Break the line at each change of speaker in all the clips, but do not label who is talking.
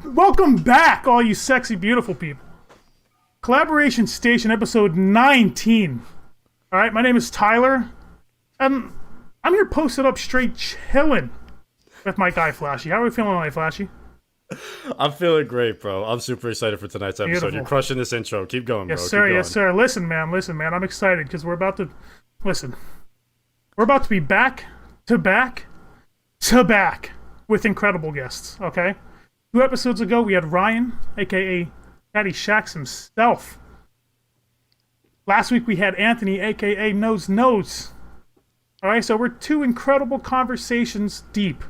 Welcome back, all you sexy, beautiful people. Collaboration Station, episode 19. All right, my name is Tyler, and I'm here posted up straight chilling with my guy, Flashy. How are we feeling tonight, Flashy?
I'm feeling great, bro. I'm super excited for tonight's episode.
Beautiful.
You're crushing this intro. Keep going, bro.
Yes, sir.
Keep going.
Yes, sir. Listen, man. I'm excited because we're about to... Listen. We're about to be back to back with incredible guests, okay? 2 episodes ago, we had Ryan, a.k.a. Daddy Shax himself. Last week, we had Anthony, a.k.a. Nose Nose. All right, so we're 2 incredible conversations deep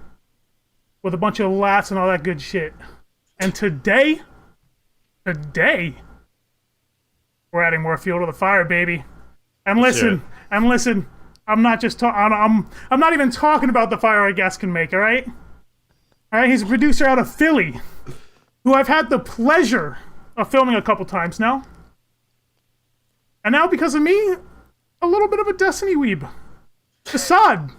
with a bunch of laughs and all that good shit. And today, we're adding more fuel to the fire, baby. And listen, I'm not just talking. I'm not even talking about the fire our guest can make. All right. All right, he's a producer out of Philly, who I've had the pleasure of filming a couple times now. And now, because of me, a little bit of a Destiny weeb. Facade.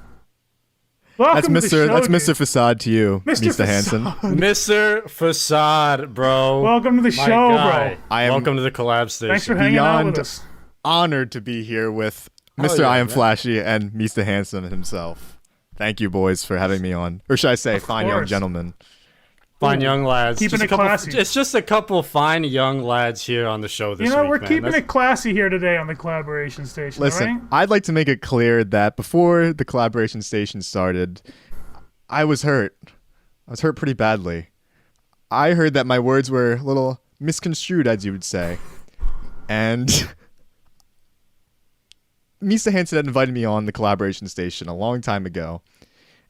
Welcome
That's Mr. Facade to you, MeestaHansen.
Mr. Facade, bro.
Welcome to the show, bro.
Welcome to the collab station.
Thanks for hanging out with us.
Honored to be here with Mr. iAmFlashyy and MeestaHansen himself. Thank you, boys, for having me on. Or should I say, fine young gentlemen.
Fine young lads.
Keeping it classy.
It's just a couple fine young lads here on the show this week,
we're
man.
keeping it classy here today on the collaboration station.
Listen,
all right?
I'd like to make it clear that before the collaboration station started, I was hurt. I was hurt pretty badly. I heard that my words were a little misconstrued, as you would say. And MeestaHansen had invited me on the collaboration station a long time ago.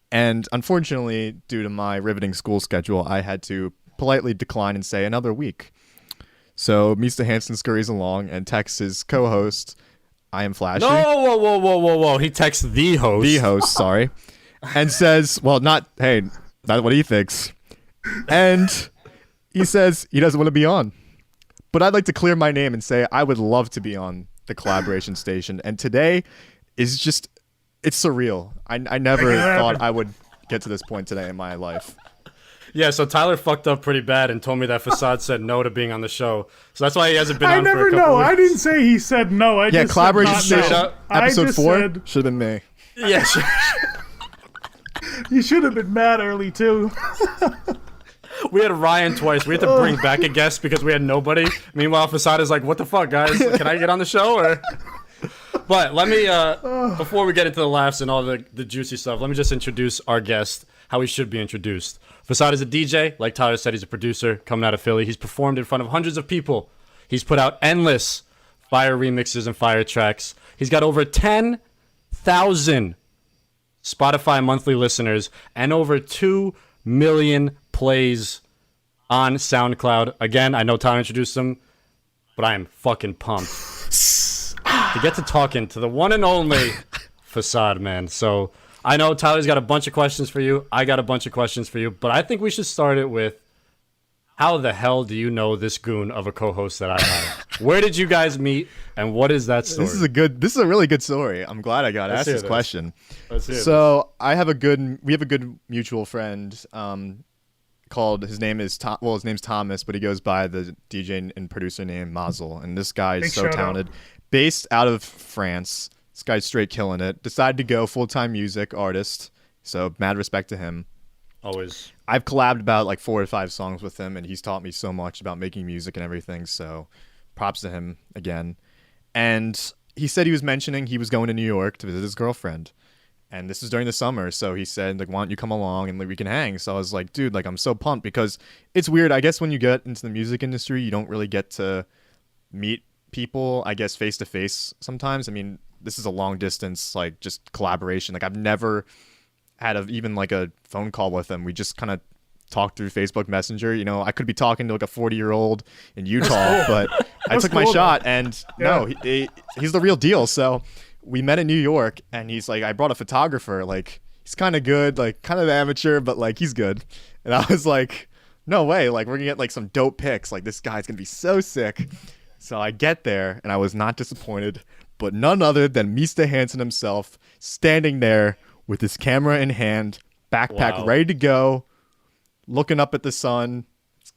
And unfortunately, due to my riveting school schedule, I had to politely decline and say another week. So MeestaHansen scurries along and texts his co-host, iAmFlashyy.
No, whoa. He texts the host.
The host, sorry. And says, well, not what he thinks. And he says he doesn't want to be on. But I'd like to clear my name and say I would love to be on the collaboration station. And today is just, it's surreal. I never thought I would get to this point today in my life.
Yeah, so Tyler fucked up pretty bad and told me that Facade said no to being on the show. So that's why he hasn't been on for a couple weeks.
I didn't say he said no. I just
collaboration
said
station
no.
episode 4 should have been me.
Yeah, sure.
You should have been mad early, too.
We had Ryan twice. We had to bring back a guest because we had nobody. Meanwhile, Facade is like, what the fuck, guys? Can I get on the show? Or... But let me, before we get into the laughs and all the juicy stuff, let me just introduce our guest, how he should be introduced. Facade is a DJ. Like Tyler said, he's a producer coming out of Philly. He's performed in front of hundreds of people. He's put out endless fire remixes and fire tracks. He's got over 10,000 Spotify monthly listeners and over 2 million plays on SoundCloud. Again, I know Tyler introduced him, but I am fucking pumped to get to talking to the one and only Facade, man. So I know Tyler's got a bunch of questions for you. I got a bunch of questions for you, but I think we should start it with, how the hell do you know this goon of a co-host that I have? Where did you guys meet, and what is that story?
This is a really good story. I'm glad I got asked this question. So we have a good mutual friend called, his name's Thomas, but he goes by the DJ and producer name Mazel, and this guy is so talented. Based out of France. This guy's straight killing it. Decided to go full-time music artist, so mad respect to him.
Always.
I've collabed about like 4 or 5 songs with him, and he's taught me so much about making music and everything, so props to him again. And he said he was mentioning he was going to New York to visit his girlfriend. And this is during the summer, so he said, like, why don't you come along and we can hang? So I was like, dude, like, I'm so pumped because it's weird. I guess when you get into the music industry, you don't really get to meet people, I guess, face to face sometimes. I mean, this is a long distance, like, just collaboration. Like, I've never had even like a phone call with him. We just kind of talked through Facebook Messenger. You know, I could be talking to like a 40-year-old in Utah, but I took my shot, and no, he's the real deal. So we met in New York, and he's like, I brought a photographer. Like, he's kind of good, like kind of amateur, but like he's good. And I was like, no way. Like, we're gonna get like some dope pics. Like, this guy's gonna be so sick. So I get there, and I was not disappointed, but none other than MeestaHansen himself standing there with his camera in hand, backpack ready to go, looking up at the sun.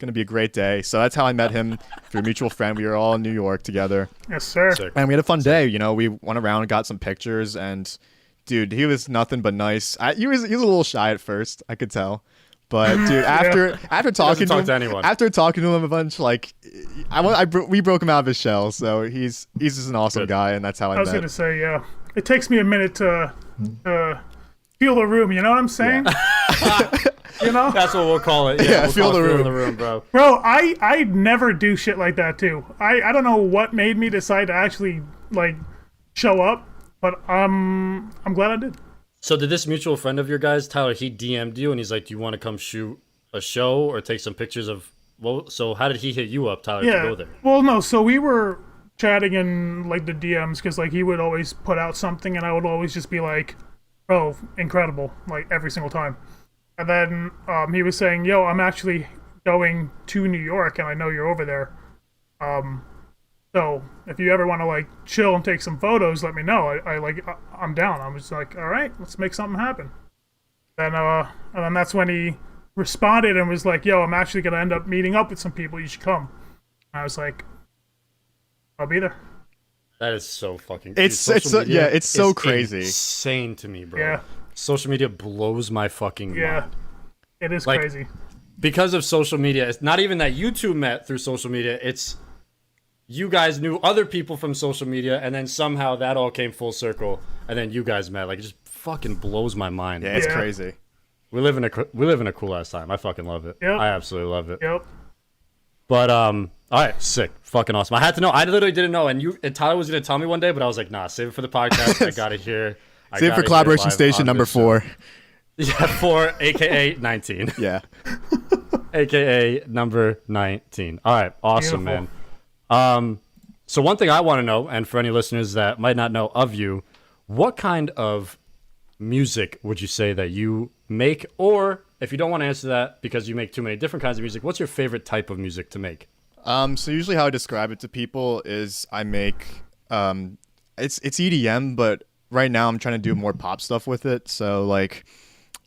gonna be a great day. So that's how I met him through a mutual friend. We were all in New York together.
Yes, sir.
Sick.
And we had a fun day. You know, we went around and got some pictures. And dude, he was nothing but nice. He was a little shy at first, I could tell. But dude, after talking to
anyone.
after talking to him a bunch, like we broke him out of his shell. So he's just an awesome guy, and that's how I
I was
met.
gonna say, yeah. It takes me a minute to feel the room. You know what I'm saying? You know,
That's what we'll call it.
Yeah,
we'll
feel
call it
the
feeling
room.
bro.
bro. I never do shit like that too. I don't know what made me decide to actually like show up, but I'm glad I did.
So did this mutual friend of your guys, Tyler, he DM'd you and he's like, do you want to come shoot a show or take some pictures of, well, so how did he hit you up, Tyler, to
Yeah.
go there?
Well, no. So we were chatting in like the DMs because like he would always put out something and I would always just be like, "Bro, incredible!" Like every single time. And then he was saying, "Yo, I'm actually going to New York and I know you're over there. So if you ever want to like chill and take some photos, let me know. I'm down." I was like, "All right, let's make something happen." And then that's when he responded and was like, "Yo, I'm actually gonna end up meeting up with some people. You should come." And I was like, "I'll be there."
That is so fucking.
It's so
is
crazy.
Insane to me, bro.
Yeah.
Social media blows my fucking
Yeah,
mind.
it is
Like-
crazy.
Because of social media, it's not even that you two met through social media. It's you guys knew other people from social media, and then somehow that all came full circle, and then you guys met. Like it just fucking blows my mind.
Yeah, it's
Yeah.
crazy.
We live in a cool ass time. I fucking love it.
Yep.
I absolutely love it.
Yep.
But all right, sick, fucking awesome. I had to know. I literally didn't know, and Tyler was gonna tell me one day, but I was like, nah, save it for the podcast. I gotta hear.
Save it for collaboration station number 4.
Yeah, 4, aka 19,
Yeah.
aka number 19. All right, awesome,
Beautiful.
man. So one thing I want to know, and for any listeners that might not know of you, what kind of music would you say that you make, or if you don't want to answer that because you make too many different kinds of music, what's your favorite type of music to make?
So usually how I describe it to people is I make it's EDM, but right now I'm trying to do more pop stuff with it. So like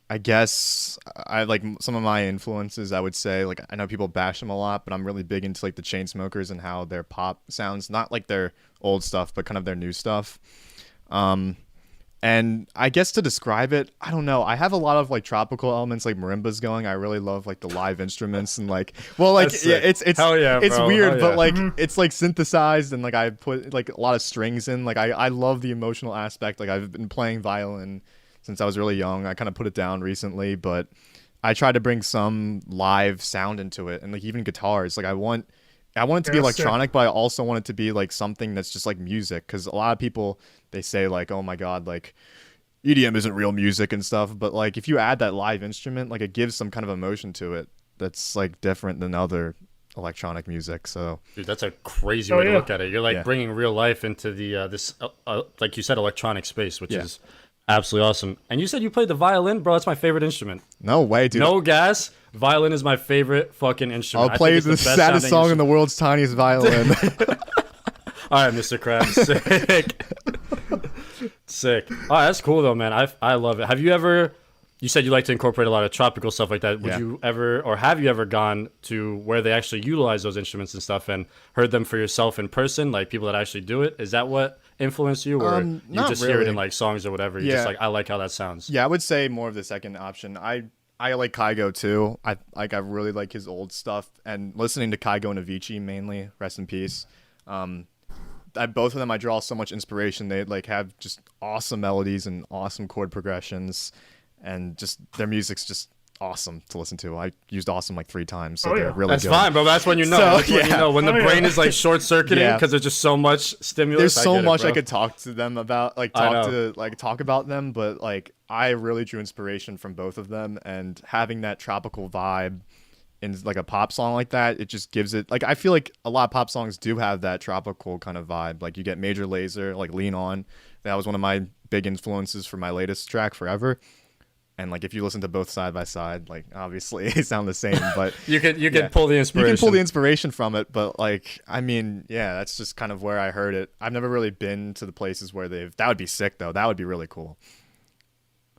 I guess I like some of my influences, I would say, like I know people bash them a lot, but I'm really big into like the Chainsmokers and how their pop sounds, not like their old stuff, but kind of their new stuff. And I guess to describe it, I don't know. I have a lot of like tropical elements, like marimbas going. I really love like the live instruments and like, well, like
That's
yeah,
sick.
it's
Hell yeah,
it's
bro.
weird,
Hell
but
yeah.
like it's like synthesized and like I put like a lot of strings in. Like I love the emotional aspect. Like I've been playing violin since I was really young. I kind of put it down recently, but I try to bring some live sound into it and like even guitars. Like I want it to be
Yeah,
electronic, but I also want it to be like something that's just like music. Because a lot of people, they say like, oh my God, like EDM isn't real music and stuff. But like if you add that live instrument, like it gives some kind of emotion to it that's like different than other electronic music. So
Dude, that's a crazy
Oh,
way to
yeah.
look at it. You're like
Yeah.
bringing real life into the this like you said, electronic space, which
Yeah.
is absolutely awesome. And you said you played the violin, bro. That's my favorite instrument.
no way, dude.
No gas. Violin is my favorite fucking instrument.
I'll play the saddest song in the world's tiniest violin.
All right, Mr. Krabs. Sick. Sick. Oh, that's cool though, man. I love it. Have you ever? You said you like to incorporate a lot of tropical stuff like that. Would
Yeah.
you ever, or have you ever gone to where they actually utilize those instruments and stuff and heard them for yourself in person, like people that actually do it? Is that what influenced you, or you
not
just hear it
really.
in like songs or whatever? You're just
Yeah.
like, I like how that sounds.
Yeah, I would say more of the second option. I like Kygo too. I really like his old stuff, and listening to Kygo and Avicii mainly. Rest in peace. Both of them, I draw so much inspiration. They like have just awesome melodies and awesome chord progressions, and just their music's just awesome to listen to. I used awesome like 3 times, so
Oh,
they're
yeah.
really
That's
good.
fine, bro. That's when you know.
So,
That's when you
yeah.
know when the
Oh, yeah.
brain is like short circuiting
Yeah.
because there's just so much stimulus.
There's so
get it,
much I
bro.
could talk to them about, like
I
talk about them, but like I really drew inspiration from both of them, and having that tropical vibe in like a pop song like that, it just gives it like I feel like a lot of pop songs do have that tropical kind of vibe. Like you get Major Lazer, like Lean On. That was one of my big influences for my latest track, Forever. And like if you listen to both side by side, like obviously they sound the same, but
You can
Yeah.
pull the inspiration.
you can pull the inspiration from it, but like I mean, yeah, that's just kind of where I heard it. I've never really been to the places where that would be sick though. That would be really cool.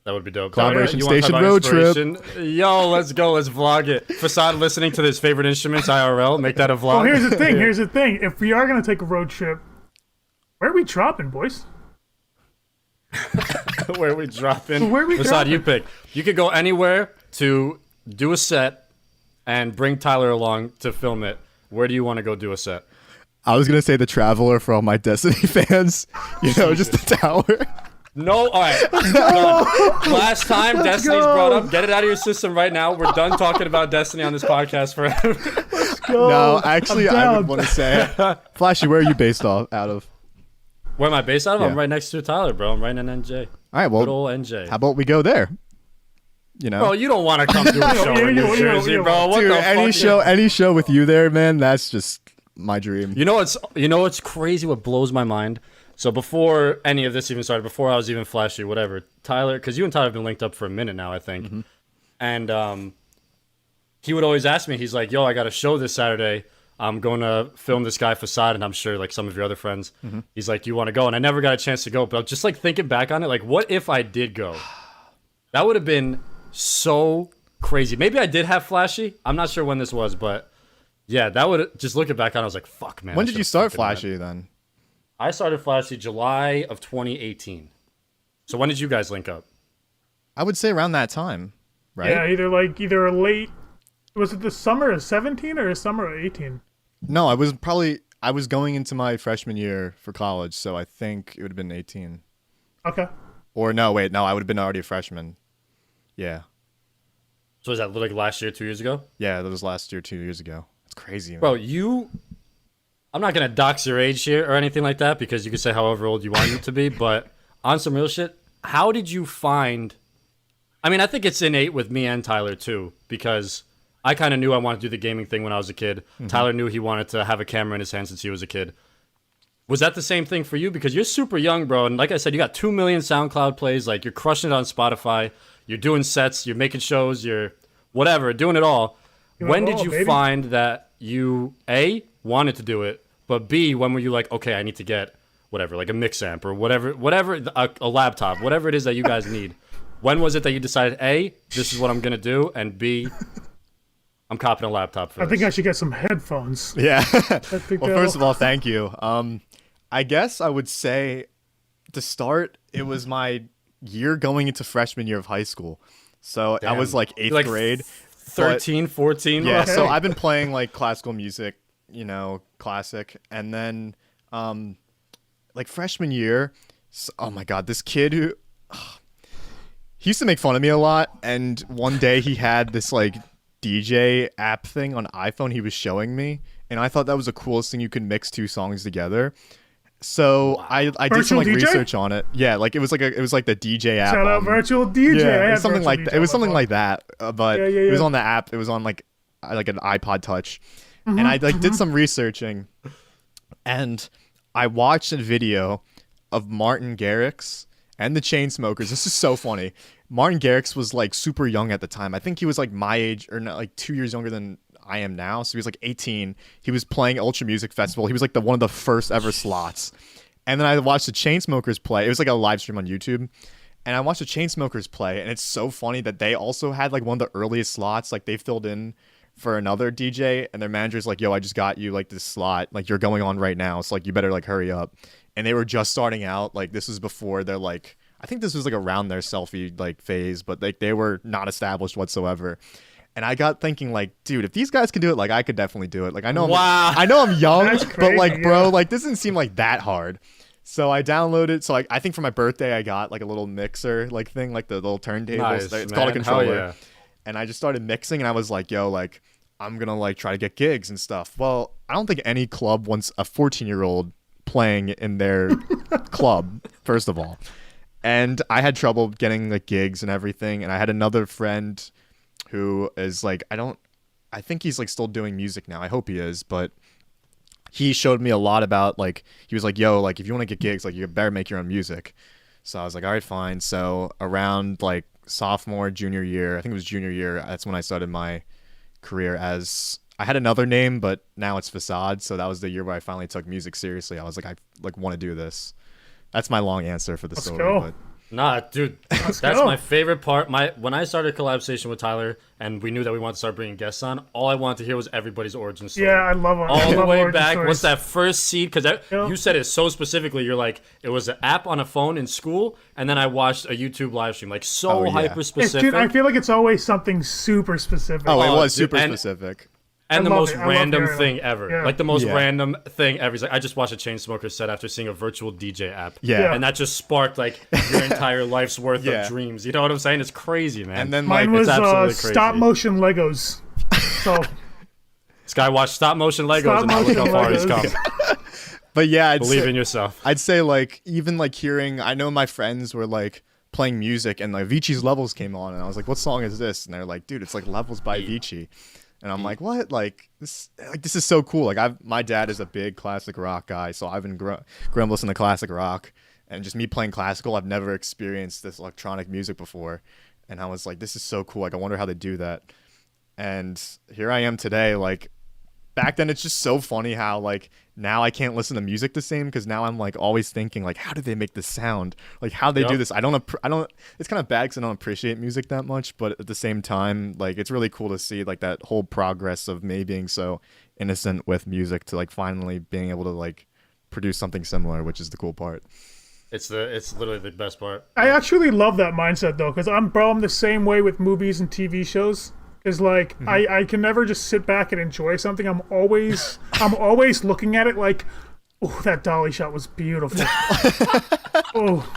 That would be dope.
Collaboration
You want to
station
talk about
road trip.
inspiration? Yo, let's go. Let's vlog it. Facade listening to his favorite instruments IRL. Make that a vlog.
Well, here's the thing. Here's the thing. If we are gonna take a road trip, where are we dropping, boys?
Where are we dropping?
Where are we
Facade,
dropping?
you pick. You could go anywhere to do a set and bring Tyler along to film it. Where do you want to go do a set?
I was gonna say the Traveler for all my Destiny fans. You know, just the tower.
No, all right. Done. Last time Destiny's
go.
brought up, get it out of your system right now. We're done talking about Destiny on this podcast forever.
No, actually,
I'm
I would
down.
want to say, Flashy, where are you based out of?
Where am I based out of?
Yeah.
I'm right next to Tyler, bro. I'm right in NJ.
All right,
Good
well,
old NJ.
how about we go there? You know,
Bro, you don't want to come do a show in New Jersey, bro. What
dude,
the fuck?
any show with you there, man. That's just my dream.
You know what's crazy? What blows my mind? So before any of this even started, before I was even flashy, whatever, Tyler, because you and Tyler have been linked up for a minute now, I think, and he would always ask me. He's like, "Yo, I got a show this Saturday. I'm going to film this guy Facade, and I'm sure like some of your other friends." He's like, "You want to go?" And I never got a chance to go, but just like thinking back on it, like, what if I did go? That would have been so crazy. Maybe I did have flashy. I'm not sure when this was, but yeah, that would just looking back on, I was like, "Fuck, man."
When
I
did you
should've
start
fucking went.
Flashy then?
I started Flashy July of 2018. So when did you guys link up?
I would say around that time, right?
Yeah, either a late. Was it the summer of 17 or the summer of 18?
No, I was going into my freshman year for college, so I think it would have been 18.
Okay.
Or no, wait, no, I would have been already a freshman. Yeah.
So was that like last year, 2 years ago?
Yeah, that was last year, 2 years ago. It's crazy, man.
Bro, I'm not going to dox your age here or anything like that because you can say however old you want it to be, but on some real shit, how did you find... I mean, I think it's innate with me and Tyler too, because I kind of knew I wanted to do the gaming thing when I was a kid. Tyler knew he wanted to have a camera in his hand since he was a kid. Was that the same thing for you? Because you're super young, bro, and like I said, you got 2 million SoundCloud plays, like you're crushing it on Spotify, you're doing sets, you're making shows, you're whatever, doing it all. When did you find that you, A, wanted to do it, but B, when were you like, okay, I need to get whatever, like a mix amp or whatever, a laptop, whatever it is that you guys need? When was it that you decided, A, this is what I'm going to do, and B, I'm copping a laptop for
I
this?
think I should get some headphones.
Yeah.
think
Well,
that'll-
first of all, thank you. I guess I would say to start, it was my year going into freshman year of high school. So I was like 8th grade.
13, 14?
Yeah,
Okay.
so I've been playing like classical music, you know, classic. And then like freshman year, oh my God, this kid who he used to make fun of me a lot. And one day he had this like DJ app thing on iPhone he was showing me. And I thought that was the coolest thing. You could mix 2 songs together. So I did some
Virtual
like
DJ?
research on it. Yeah, like it was like the DJ app.
Shout out
on-
virtual DJ. I
Yeah, it
had
was something
virtual
like
DJ
that. It was
on my
something
phone.
like that. But
Yeah,
it was
yeah.
on the app. It was on like an iPod Touch, and I like did some researching, and I watched a video of Martin Garrix and the Chainsmokers. This is so funny. Martin Garrix was like super young at the time. I think he was like my age or not, like 2 years younger than I am now. So he was like 18. He was playing Ultra Music Festival. He was like one of the first ever slots. And then I watched the Chainsmokers play. It was like a live stream on YouTube. And I watched the Chainsmokers play. And it's so funny that they also had like one of the earliest slots. Like they filled in for another DJ. And their manager's like, yo, I just got you like this slot. Like you're going on right now. So like you better like hurry up. And they were just starting out. Like this was before they're like, I think this was like around their selfie like phase. But like they were not established whatsoever. And I got thinking, like, dude, if these guys can do it, like, I could definitely do it. Like, I know, I know I'm young,
That's
but like,
crazy,
bro,
yeah.
like, this doesn't seem like that hard. So I downloaded. So I think for my birthday, I got like a little mixer, like thing, like the little turntables.
Nice,
It's called a
man. Hell
controller.
yeah.
And I just started mixing, and I was like, yo, like, I'm gonna like try to get gigs and stuff. Well, I don't think any club wants a 14-year-old playing in their club, first of all. And I had trouble getting like gigs and everything. And I had another friend who is like, I think he's like still doing music now. I hope he is, but he showed me a lot about like, he was like, yo, like if you want to get gigs, like you better make your own music. So I was like, all right, fine. So around like sophomore, junior year, I think it was junior year, that's when I started my career as, I had another name, but now it's Facade. So that was the year where I finally took music seriously. I was like, I like want to do this. That's my long answer for the
Let's
story.
go.
But
Nah, dude, that's
go.
my favorite part. When I started collaboration with Tyler, and we knew that we wanted to start bringing guests on, all I wanted to hear was everybody's origin story.
Yeah, I love it.
All the way back.
Stories.
What's that first seed? Because you said it so specifically. You're like, it was an app on a phone in school, and then I watched a YouTube live stream. Like, so hyper specific.
Dude, I feel like it's always something super specific.
Oh, it was
dude,
super specific.
And the most
I love
random
hearing
thing
it.
ever.
Yeah.
Like the most random thing ever. He's like, I just watched a Chainsmokers set after seeing a virtual DJ app.
Yeah.
And that just sparked like your entire life's worth of dreams. You know what I'm saying? It's crazy, man.
And then
Mine
like
was
absolutely crazy.
stop motion Legos. So
this guy watched stop motion Legos and now look how far he's come.
But yeah,
Believe in yourself.
I'd say like even like hearing, I know my friends were like playing music and like Avicii's Levels came on and I was like, what song is this? And they're like, dude, it's like Levels by Avicii. And I'm like, what? Like this is so cool. Like my dad is a big classic rock guy, so I've been grown up listening to classic rock, and just me playing classical, I've never experienced this electronic music before, and I was like, this is so cool. Like I wonder how they do that. And here I am today. Like back then, it's just so funny how like now I can't listen to music the same because now I'm like always thinking like, how did they make this sound? Like how they do this? I don't. It's kind of bad because I don't appreciate music that much, but at the same time, like it's really cool to see like that whole progress of me being so innocent with music to like finally being able to like produce something similar, which is the cool part.
It's literally the best part.
I actually love that mindset though, because I'm the same way with movies and TV shows. Is like I can never just sit back and enjoy something. I'm always looking at it like, oh, that dolly shot was beautiful. oh,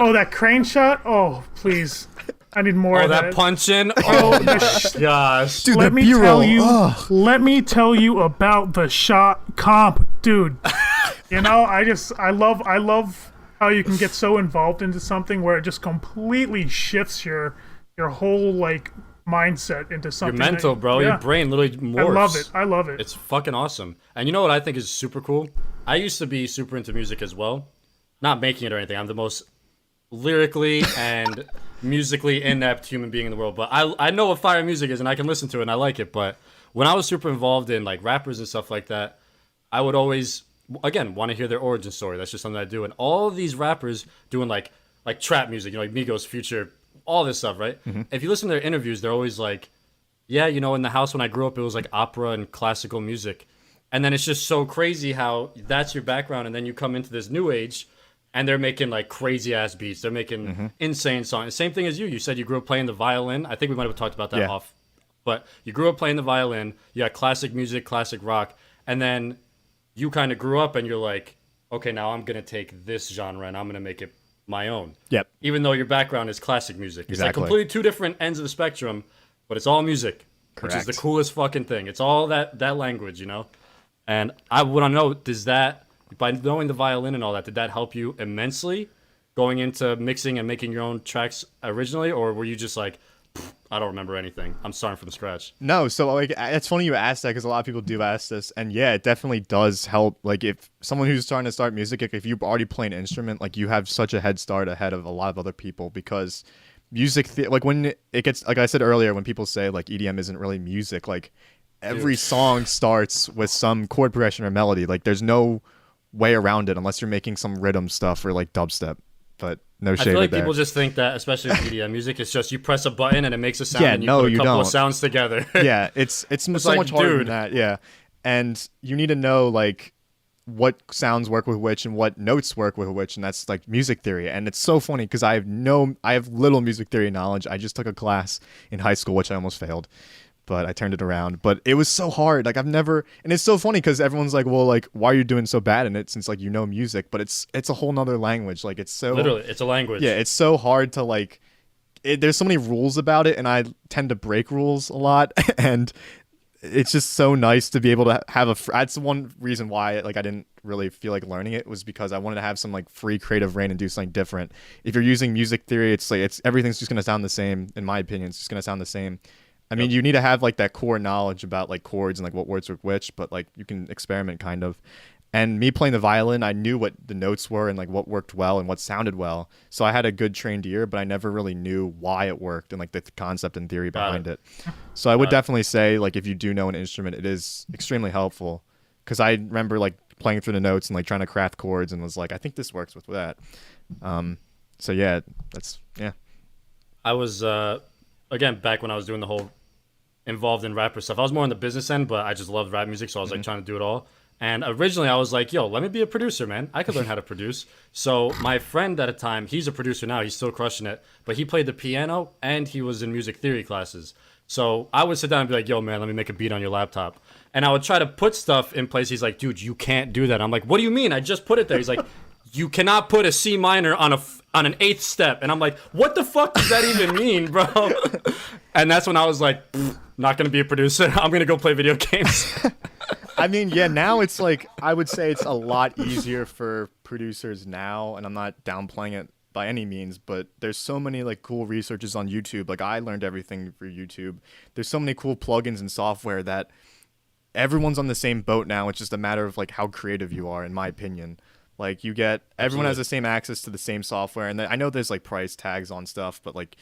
that crane shot. Oh, please, I need more. of
that punching. Oh my gosh,
dude,
let me tell you about the shot comp, dude. You know, I love how you can get so involved into something where it just completely shifts your whole like mindset into something.
Your mental, bro. Your brain literally morphs.
I love it.
It's fucking awesome. And you know what I think is super cool? I used to be super into music as well. Not making it or anything. I'm the most lyrically and musically inept human being in the world. But I know what fire music is and I can listen to it and I like it. But when I was super involved in like rappers and stuff like that, I would always, again, want to hear their origin story. That's just something I do. And all these rappers doing like trap music, you know, like Migos, Future, all this stuff, right? Mm-hmm. If you listen to their interviews, they're always like, yeah, you know, in the house when I grew up, it was like opera and classical music. And then it's just so crazy how that's your background. And then you come into this new age and they're making like crazy ass beats. They're making insane songs. Same thing as you. You said you grew up playing the violin. I think we might have talked about that off. But you grew up playing the violin. You got classic music, classic rock. And then you kind of grew up and you're like, okay, now I'm going to take this genre and I'm going to make it my own.
Yep.
Even though your background is classic music. It's
Exactly.
like completely two different ends of the spectrum, but it's all music.
Correct.
Which is the coolest fucking thing. It's all that language, you know? And I want to know, does that, by knowing the violin and all that, did that help you immensely going into mixing and making your own tracks originally? Or were you just like, I don't remember anything. I'm starting from scratch.
No, so like it's funny you asked that because a lot of people do ask this, and yeah, it definitely does help. Like if someone who's starting to start music, if you already play an instrument, like you have such a head start ahead of a lot of other people because music, like when it gets, like I said earlier, when people say like EDM isn't really music, like every song starts with some chord progression or melody. Like there's no way around it unless you're making some rhythm stuff or like dubstep. But no shade.
I feel like
there.
people just think that, especially with EDM music, it's just you press a button and it makes a sound
Yeah,
and you
no,
put a
you
couple
don't.
of sounds together.
Yeah, it's so
like,
much harder
dude.
than that. Yeah, and you need to know like what sounds work with which and what notes work with which, and that's like music theory. And it's so funny because I have little music theory knowledge. I just took a class in high school, which I almost failed, but I turned it around. But it was so hard. Like I've never, and it's so funny because everyone's like, well, like why are you doing so bad in it since like you know music? But it's a whole nother language. Like it's so
Literally, it's a language.
yeah, it's so hard to like. There's so many rules about it, and I tend to break rules a lot, and it's just so nice to be able to have that's the one reason why like I didn't really feel like learning it was because I wanted to have some like free creative reign and do something different. If you're using music theory, it's like everything's just gonna sound the same. In my opinion, it's just gonna sound the same. I mean, you need to have like that core knowledge about like chords and like what words work which, but like you can experiment kind of. And me playing the violin, I knew what the notes were and like what worked well and what sounded well. So I had a good trained ear, but I never really knew why it worked and like the concept and theory behind it. So I would definitely say like if you do know an instrument, it is extremely helpful. Because I remember like playing through the notes and like trying to craft chords and was like, I think this works with that. So yeah, that's yeah.
I was again back when I was doing the whole involved in rapper stuff. I was more on the business end, but I just loved rap music, so I was like trying to do it all. And originally I was like, yo, let me be a producer, man. I could learn how to produce. So my friend at a time, he's a producer now, he's still crushing it, but he played the piano and he was in music theory classes. So I would sit down and be like, yo, man, let me make a beat on your laptop. And I would try to put stuff in place. He's like, dude, you can't do that. I'm like, what do you mean? I just put it there. He's like, you cannot put a C minor on an eighth step. And I'm like, what the fuck does that even mean, bro? And that's when I was like, not going to be a producer. I'm going to go play video games.
I mean, yeah, now it's like, I would say it's a lot easier for producers now, and I'm not downplaying it by any means, but there's so many like cool researches on YouTube. Like I learned everything through YouTube. There's so many cool plugins and software that everyone's on the same boat now. It's just a matter of like how creative you are, in my opinion. Like you get, everyone has the same access to the same software, and I know there's like price tags on stuff, but like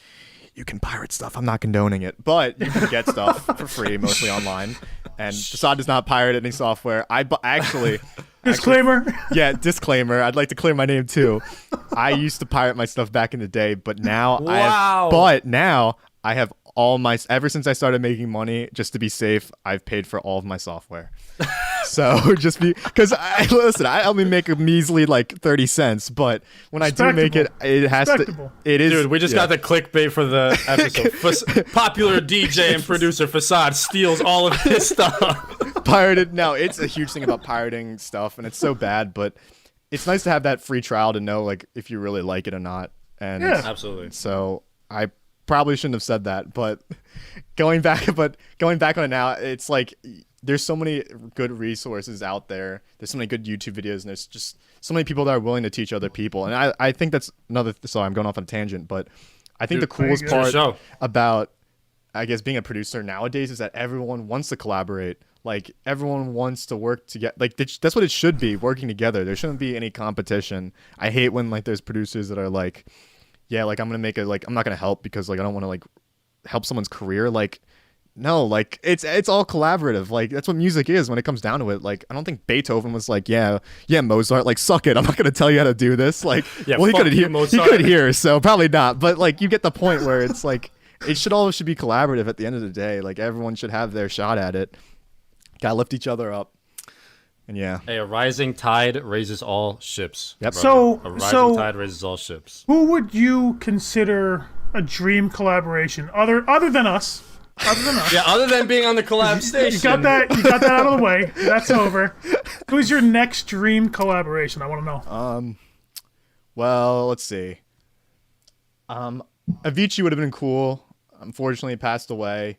you can pirate stuff. I'm not condoning it, but you can get stuff for free, mostly online. And Facade does not pirate any software. Actually,
Disclaimer.
yeah, disclaimer. I'd like to clear my name too. I used to pirate my stuff back in the day, but now now I have all my, ever since I started making money, just to be safe, I've paid for all of my software. So just because I only make a measly like 30 cents, but when I do make it, it has to. It is.
Dude, we just got the clickbait for the episode. Popular DJ and producer Facade steals all of his stuff.
Pirated. No, it's a huge thing about pirating stuff, and it's so bad. But it's nice to have that free trial to know like if you really like it or not. And
yeah,
absolutely.
So I probably shouldn't have said that, but going back on it now, it's like there's so many good resources out there. There's so many good YouTube videos, and there's just so many people that are willing to teach other people. And I think that's another. Sorry, I'm going off on a tangent, but I think the coolest part about, I guess, being a producer nowadays is that everyone wants to collaborate. Like everyone wants to work together. Like that's what it should be, working together. There shouldn't be any competition. I hate when like there's producers that are like, yeah, like I'm gonna make it, like I'm not gonna help because like I don't want to like help someone's career. Like no, like it's all collaborative. Like that's what music is when it comes down to it. Like I don't think Beethoven was like, yeah, Mozart, like suck it, I'm not gonna tell you how to do this. Like
yeah,
well, he could hear, so probably not. But like you get the point where it's like it should be collaborative at the end of the day. Like everyone should have their shot at it. Gotta lift each other up. And yeah.
Hey, a rising tide raises all ships.
Yep.
So
a rising tide raises all ships.
Who would you consider a dream collaboration other than us?
Yeah, other than being on the collab station.
You got that out of the way. That's over. Who's your next dream collaboration? I want to know.
Well, let's see. Avicii would have been cool. Unfortunately, he passed away.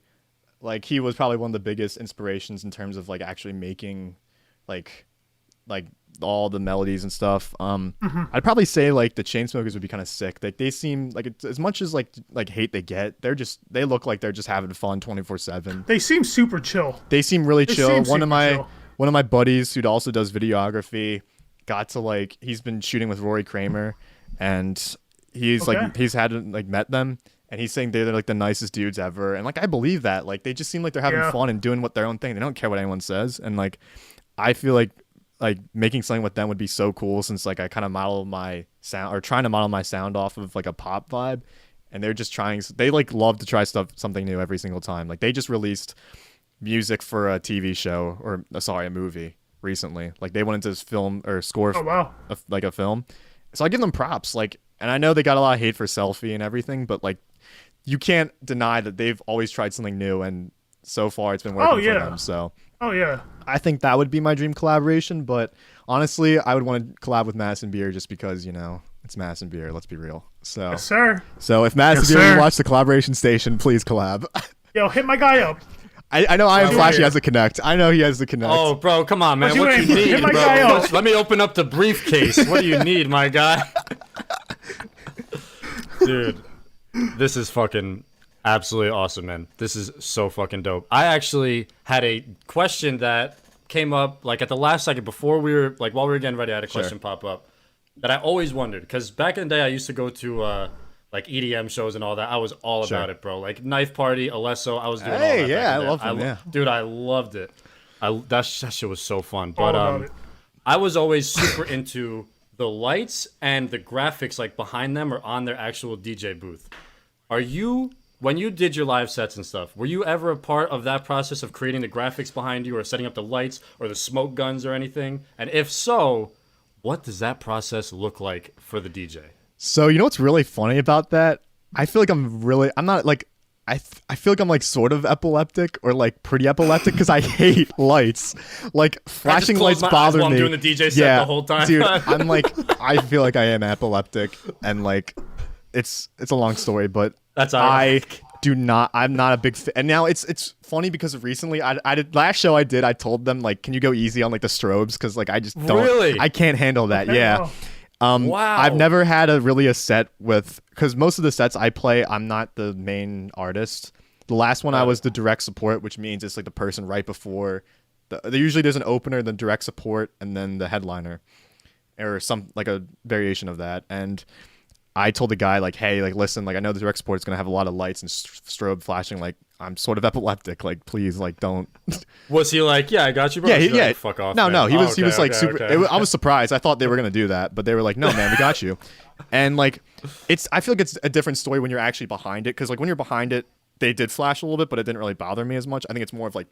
Like he was probably one of the biggest inspirations in terms of like actually making like all the melodies and stuff. I'd probably say like the Chainsmokers would be kind of sick. Like they seem like it's, as much as like hate they get, they look like they're just having fun 24/7.
They seem super chill.
They seem really chill. One of
chill.
my buddies who also does videography got to like, he's been shooting with Rory Kramer, and he's had like met them, and he's saying they're like the nicest dudes ever. And like I believe that. Like they just seem like they're having fun and doing their own thing. They don't care what anyone says. And like I feel like making something with them would be so cool, since like I kind of model my sound, or trying to model my sound off of like a pop vibe, and they're just they like love to try something new every single time. Like they just released music for a TV show, or a movie recently. Like they wanted to film or score a film. So I give them props. Like, and I know they got a lot of hate for Selfie and everything, but like you can't deny that they've always tried something new, and so far it's been working for them. So I think that would be my dream collaboration, but honestly, I would want to collab with Madison Beer just because, you know, it's Madison Beer, let's be real. So
yes, sir.
So if Madison Beer watch the collaboration station, please collab.
Yo, hit my guy up.
I know iAmFlashyy has a connect. I know he has the connect.
Oh, bro, come on, man. What you need, bro? Let me open up the briefcase. What do you need, my guy? Dude, this is fucking absolutely awesome, man. This is so fucking dope. I actually had a question that came up like at the last second before we were like, while we were getting ready, I had a question pop up that I always wondered, because back in the day I used to go to like EDM shows and all that. I was all about it, bro. Like Knife Party, Alesso, I was doing all that.
Yeah, I love them.
Dude, I loved it. That shit was so fun. But I was always super into the lights and the graphics like behind them are on their actual DJ booth. Are you, when you did your live sets and stuff, were you ever a part of that process of creating the graphics behind you or setting up the lights or the smoke guns or anything? And if so, what does that process look like for the DJ?
So you know what's really funny about that? I feel like I'm not like, I feel like I'm like sort of epileptic or like pretty epileptic because I hate lights. Like flashing lights bother me.
I'm doing the DJ set the whole time.
Dude, I'm like, I feel like I am epileptic, and like, it's a long story, but
that's ironic.
I'm not a big fan. And now it's funny because recently I did last show I told them like, can you go easy on like the strobes because like I just don't.
Really?
I can't handle that.
Okay,
yeah.
wow.
Wow. I've never had a set with, because most of the sets I play, I'm not the main artist. The last one I was the direct support, which means it's like the person right before. Usually there's an opener, then direct support, and then the headliner, or some like a variation of that. And I told the guy like, hey, like listen, like I know the direct support is gonna have a lot of lights and strobe flashing. Like I'm sort of epileptic. Like please, like don't.
Was he like, yeah, I got you, bro?
Yeah,
yeah.
Like,
Fuck off.
No,
man.
no, he was like
okay,
super.
okay.
I was surprised. I thought they were gonna do that, but they were like, no, man, we got you. And like, I feel like it's a different story when you're actually behind it, because like when you're behind it, they did flash a little bit, but it didn't really bother me as much. I think it's more of like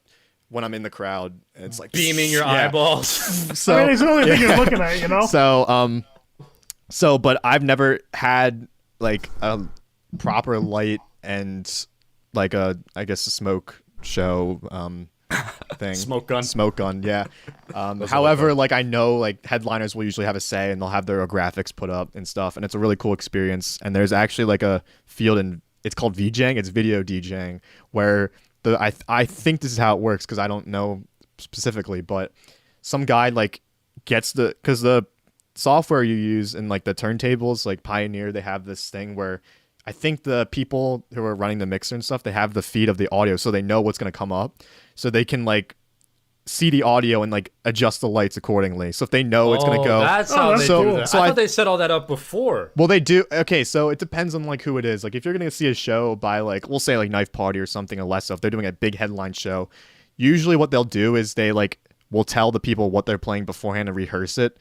when I'm in the crowd, and it's like
beaming your eyeballs.
So
I mean, it's the only thing you're looking at, you know.
So, but I've never had like a proper light and like I guess a smoke show thing.
Smoke gun,
yeah. However, like I know like headliners will usually have a say and they'll have their graphics put up and stuff, and it's a really cool experience. And there's actually like a field in, it's called VJing, it's video DJing, where I think this is how it works because I don't know specifically, but some guy like gets because the software you use in like the turntables, like Pioneer, they have this thing where I think the people who are running the mixer and stuff, they have the feed of the audio, so they know what's going to come up, so they can like see the audio and like adjust the lights accordingly. So if they know it's going to go,
that's how they do that.
So
I thought they set all that up before.
Well, they do. Okay, so it depends on like who it is. Like if you're going to see a show by like, we'll say like Knife Party or something, or less, so if they're doing a big headline show, usually what they'll do is they like will tell the people what they're playing beforehand and rehearse it.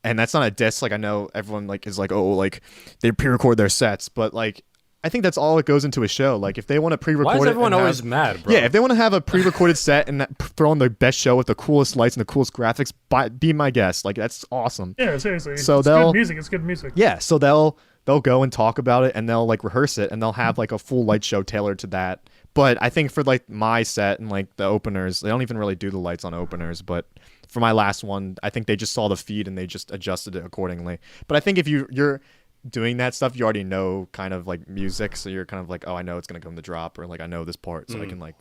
And that's not a diss. Like I know everyone like is like, oh, like they pre-record their sets, but like I think that's all it goes into a show. Like if they want to pre-record,
why is everyone
it
always mad, bro?
Yeah, if they want to have a pre-recorded set and throw on the best show with the coolest lights and the coolest graphics, be my guest. Like that's awesome.
Yeah, seriously.
So
it's good music. It's good music.
Yeah, so they'll go and talk about it and they'll like rehearse it and they'll have like a full light show tailored to that. But I think for like my set and like the openers, they don't even really do the lights on openers, but for my last one, I think they just saw the feed and they just adjusted it accordingly. But I think if you're doing that stuff, you already know kind of like music, so you're kind of like, oh, I know it's gonna come to drop, or like I know this part, so I can like,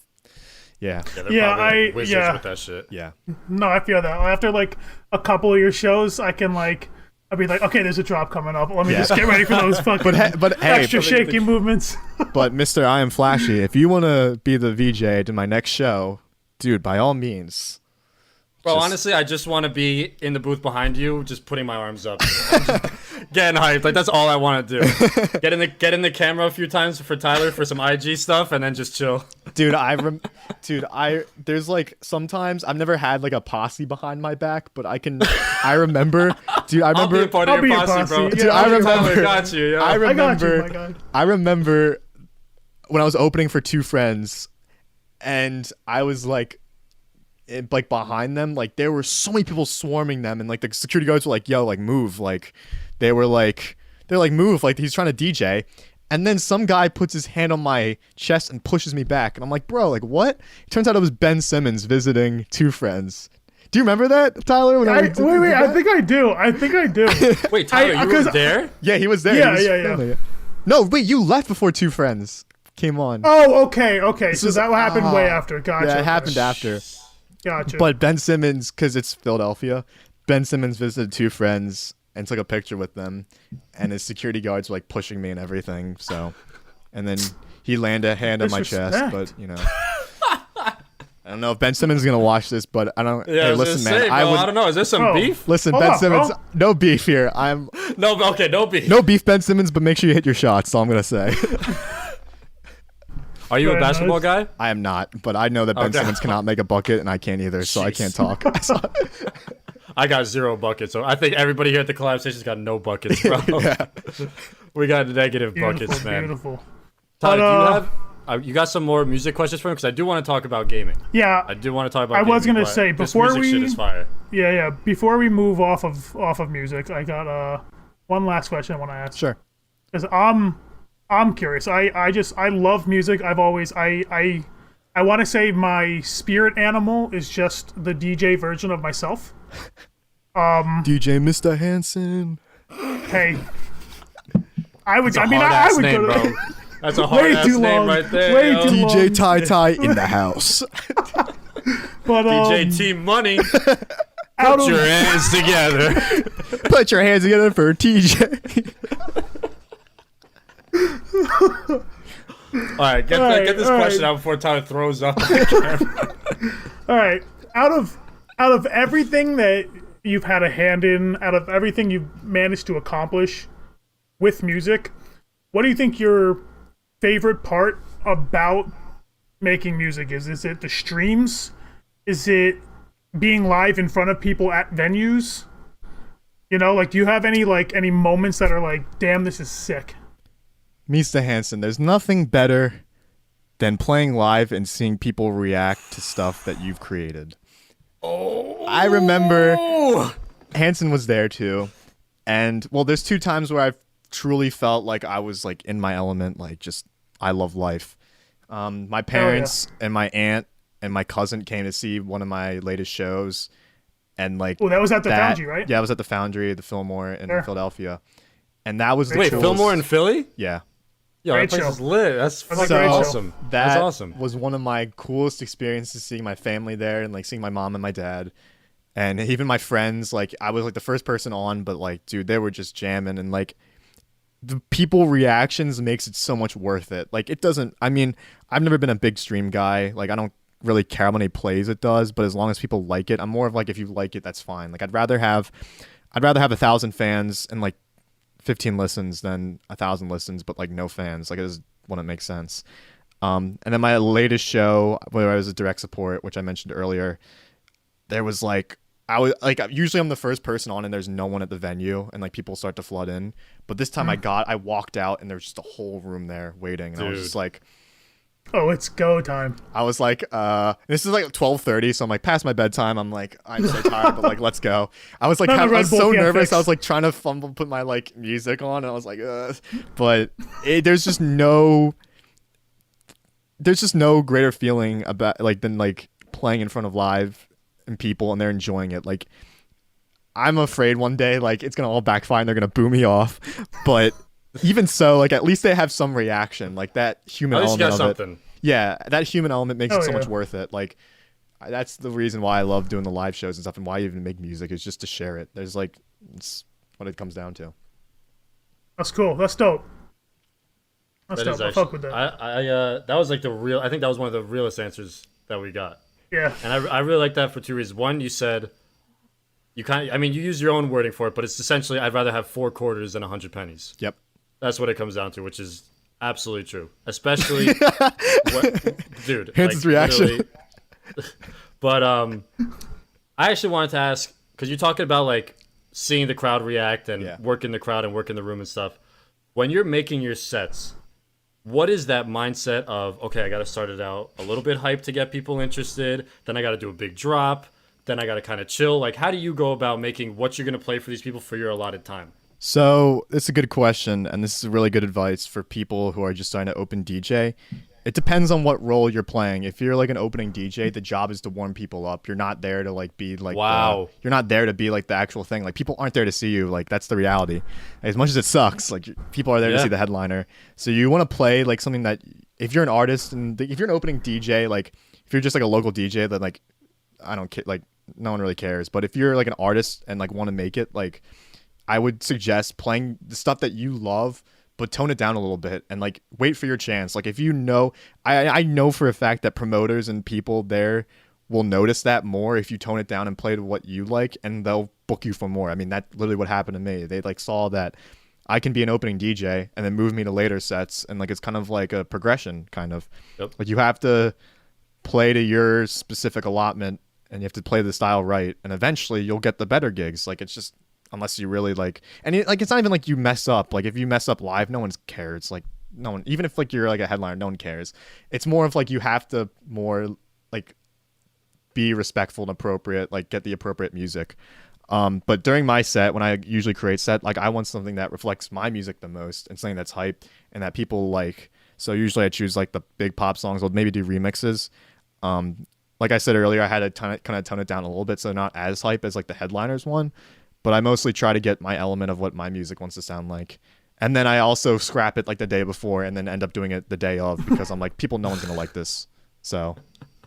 yeah,
they're wizards with that shit.
Yeah.
No, I feel that after like a couple of your shows, I can like, I'll be like, okay, there's a drop coming up. Let me just get ready for those fucking
but hey,
extra shaky movements.
But Mr. iAmFlashyy, if you want to be the VJ to my next show, dude, by all means.
Bro, honestly, I just want to be in the booth behind you, just putting my arms up, getting hyped. Like that's all I want to do. Get in the camera a few times for Tyler for some IG stuff, and then just chill.
Dude, there's like sometimes I've never had like a posse behind my back, but I remember, dude.
I'll be a part of your posse, bro.
Dude, I remember.
Tyler got you. Yeah.
I got you, my guy.
I remember when I was opening for Two Friends, and I was like behind them, like there were so many people swarming them, and like the security guards were like, yo, like move, like they're like move, like he's trying to DJ. And then some guy puts his hand on my chest and pushes me back, and I'm like, bro, like what? It turns out it was Ben Simmons visiting Two Friends. Do you remember that, Tyler?
Wait, I think I do.
Wait, Tyler, you were there?
Yeah, he was there.
Yeah.
No, wait, you left before Two Friends came on.
Oh, okay. So that happened way after. Gotcha.
Yeah, it happened after.
Gotcha.
But Ben Simmons, because it's Philadelphia, Ben Simmons visited Two Friends and took a picture with them, and his security guards were like pushing me and everything. So, and then he landed a hand on my chest, but you know, I don't know if Ben Simmons is gonna watch this, but I don't.
Yeah,
hey, listen, man,
I don't know. Is there some beef?
Listen,
Hold
Ben
on,
Simmons,
bro.
no beef here.
No beef.
No beef, Ben Simmons, but make sure you hit your shots. That's all I'm gonna say.
Are you a basketball guy?
I am not, but I know that Ben Simmons cannot make a bucket, and I can't either, so I can't talk.
I got 0 buckets. So I think everybody here at the collab station's got no buckets, bro. We got negative buckets, man.
Beautiful.
Todd, do you have? You got some more music questions for him? Because I do want to talk about gaming.
Yeah,
I do want to talk about.
I
gaming,
was gonna
but
say
this
before
music shit is fire.
Yeah. Before we move off of music, I got one last question I want to ask.
Sure.
Because I'm curious. I love music. I've always I want to say my spirit animal is just the DJ version of myself.
DJ MeestaHansen.
Hey, I would. I mean,
Hard
I
ass
would
name,
go to.
bro. That's a hard ass
too
name
long.
right there.
Way
yo.
too long.
DJ Ty Ty in the house.
But
DJ T Money.
out
Put
of,
your hands together.
Put your hands together for TJ.
All right, get this question out before Tyler throws up.
all right, out of everything that you've had a hand in, out of everything you've managed to accomplish with music, what do you think your favorite part about making music is? Is it the streams? Is it being live in front of people at venues? You know, like, do you have any moments that are like, damn, this is sick?
MeestaHansen, there's nothing better than playing live and seeing people react to stuff that you've created. Oh, I remember Hansen was there too, and well, there's 2 times where I've truly felt like I was like in my element, like just I love life. My parents and my aunt and my cousin came to see one of my latest shows, and like,
well, that was at the Foundry, right?
Yeah, I was at the Foundry, the Fillmore in Philadelphia, and that was
Wait, Fillmore in Philly?
Yeah.
Yo,
Great
that place
show.
is lit. That's fucking
great show.
awesome.
That's
awesome.
Was one of my coolest experiences, seeing my family there and like seeing my mom and my dad, and even my friends. Like, I was like the first person on, but like, dude, they were just jamming, and like the people reactions makes it so much worth it. Like, it doesn't. I mean, I've never been a big stream guy. Like, I don't really care how many plays it does, but as long as people like it, I'm more of like, if you like it, that's fine. Like, I'd rather have 1,000 fans and like 15 listens than 1,000 listens, but like no fans. Like, it just wouldn't make sense. And then my latest show, where I was a direct support, which I mentioned earlier, there was like, I was like, usually I'm the first person on and there's no one at the venue and like people start to flood in. But this time I walked out and there's just a whole room there waiting. And I was just like,
oh, it's go time.
I was like, this is like 12:30, so I'm like past my bedtime. I'm like, I'm so tired, but like, let's go. I was like, I was so nervous. I was like trying to put my like music on, and I was like, but there's just no greater feeling about like than like playing in front of live and people and they're enjoying it. Like, I'm afraid one day like it's gonna all backfire and they're gonna boo me off, but even so, like, at least they have some reaction, like that human element of
something.
it. Yeah, that human element makes it so much worth it. Like, that's the reason why I love doing the live shows and stuff, and why I even make music, is just to share it. There's like, it's what it comes down to.
That's cool. That's dope. That's
That
dope.
is
I fuck with that.
That was like I think that was one of the realest answers that we got.
Yeah.
And I really like that for 2 reasons. One, you said you use your own wording for it, but it's essentially, I'd rather have 4 quarters than 100 pennies.
Yep.
That's what it comes down to, which is absolutely true. Especially, dude.
Hansen's reaction.
Literally. But I actually wanted to ask, because you're talking about like seeing the crowd react and working the crowd and working the room and stuff. When you're making your sets, what is that mindset of, okay, I got to start it out a little bit hyped to get people interested, then I got to do a big drop, then I got to kind of chill? Like, how do you go about making what you're going to play for these people for your allotted time?
So it's a good question, and this is really good advice for people who are just starting to open DJ. It depends on what role you're playing. If you're like an opening DJ, the job is to warm people up. You're not there to like be like, you're not there to be like the actual thing. Like, people aren't there to see you. Like, that's the reality. As much as it sucks, like, people are there to see the headliner. So you want to play like something that, if you're an artist and if you're an opening DJ, like if you're just like a local DJ, then like, I don't care, like no one really cares. But if you're like an artist and like want to make it, like, I would suggest playing the stuff that you love, but tone it down a little bit and like wait for your chance. Like, if you know, I know for a fact that promoters and people there will notice that more if you tone it down and play to what you like, and they'll book you for more. I mean, that's literally what happened to me. They like saw that I can be an opening DJ and then move me to later sets, and like it's kind of like a progression, kind of.
Yep.
Like, you have to play to your specific allotment and you have to play the style right, and eventually you'll get the better gigs. Like, it's just, unless you really like, and like, it's not even like you mess up. Like, if you mess up live, no one cares. Like, no one, even if like you're like a headliner, no one cares. It's more of like you have to more like be respectful and appropriate, like get the appropriate music. But during my set, when I usually create set, like I want something that reflects my music the most and something that's hype and that people like. So usually I choose like the big pop songs. I'll maybe do remixes. Like I said earlier, I had to kind of tone it down a little bit, so not as hype as like the headliners one. But I mostly try to get my element of what my music wants to sound like. And then I also scrap it like the day before and then end up doing it the day of because I'm like, no one's gonna like this. So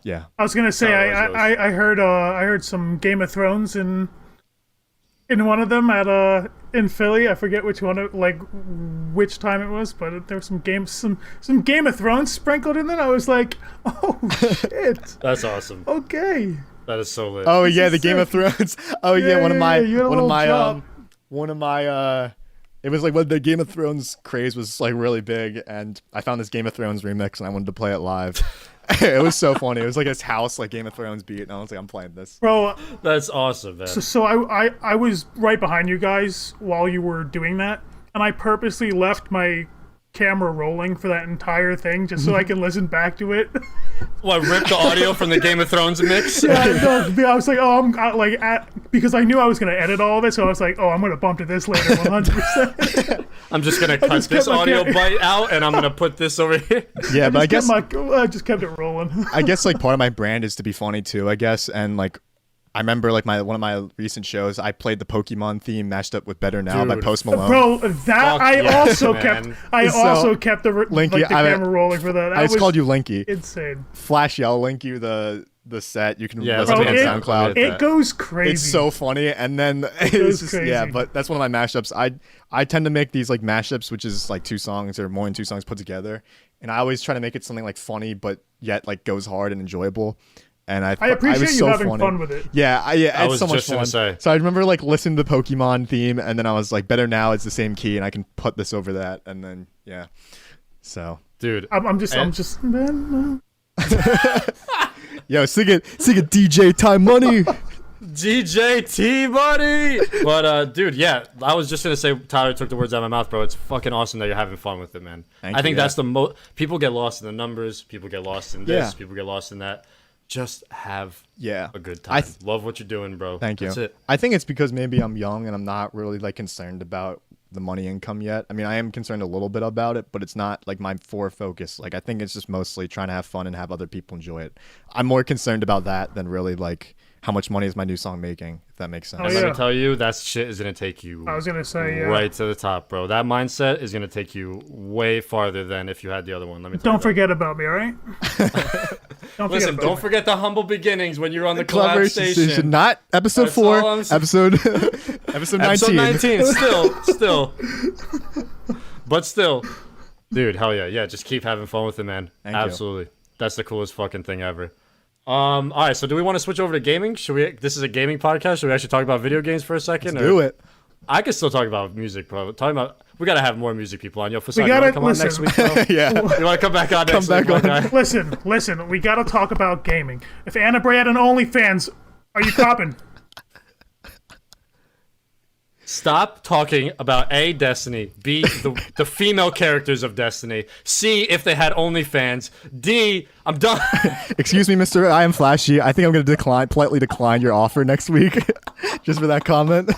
yeah.
I was gonna say I heard some Game of Thrones in one of them at in Philly. I forget which one which time it was, but there was some Game of Thrones sprinkled in it. I was like, oh shit.
That's awesome.
Okay.
That is so lit.
Oh yeah, the Game of Thrones. Oh yeah, one of my it was like when the Game of Thrones craze was like really big, and I found this Game of Thrones remix and I wanted to play it live. It was so funny. It was like his house, like Game of Thrones beat, and I was like, I'm playing this.
Bro,
that's awesome, man.
So I was right behind you guys while you were doing that, and I purposely left my camera rolling for that entire thing just so I can listen back to it.
What, rip the audio from the Game of Thrones mix?
Yeah, no, I was like, because I knew I was going to edit all of it, so I was like, I'm going to bump to this later 100%.
I'm just going to cut this audio bite out, and I'm going to put this over here.
Yeah, but
I just kept it rolling.
I guess like part of my brand is to be funny too, I guess, and like I remember like one of my recent shows, I played the Pokemon theme mashed up with Better Now by Post Malone.
Bro, that I also kept the
Linky,
camera rolling for that.
I just called you Linky.
Insane.
Flashy, I'll link you the set. You can
listen
to
it
on SoundCloud.
It goes crazy.
It's so funny, and then it's just crazy. Yeah, but that's one of my mashups. I tend to make these like mashups, which is like 2 songs or more than 2 songs put together, and I always try to make it something like funny, but yet like goes hard and enjoyable. And I
appreciate you having
funny.
fun with it.
Yeah, it's so much fun.
Say.
So I remember like listening to the Pokemon theme, and then I was like, Better Now, it's the same key, and I can put this over that, and then yeah. So,
dude,
I'm just.
Yo, sing it, DJ Time Money.
GJT buddy. But dude, yeah, I was just gonna say Tyler took the words out of my mouth, bro. It's fucking awesome that you're having fun with it, man. I think that's the most. People get lost in the numbers. People get lost in this. People get lost in that. Just have a good time. Love what you're doing, bro.
Thank you.
That's it.
I think it's because maybe I'm young and I'm not really like concerned about the money income yet. I mean, I am concerned a little bit about it, but it's not like my focus. Like, I think it's just mostly trying to have fun and have other people enjoy it. I'm more concerned about that than really like how much money is my new song making, if that makes sense.
And let me tell you, that shit is going to take you right to the top, bro. That mindset is going to take you way farther than if you had the other one. Let me tell you.
Don't forget about me, all right?
Don't forget the humble beginnings when you're on the collab station.
Not episode 4, episode 19.
Episode 19, but still. Dude, hell yeah. Yeah, just keep having fun with it, man. Absolutely. That's the coolest fucking thing ever. All right, so do we want to switch over to gaming? This is a gaming podcast. Should we actually talk about video games for a second?
Let's do it.
I can still talk about music, bro. We gotta have more music people on. Yo, Facade, you wanna come on next week, bro?
Yeah.
You wanna come back on next week, my guy?
Listen, we gotta talk about gaming. If Anna Bray had an OnlyFans, are you copping?
Stop talking about A, Destiny, B, the female characters of Destiny, C, if they had OnlyFans, D, I'm done.
Excuse me, Mr. iAmFlashyy. I think I'm going to politely decline your offer next week just for that comment.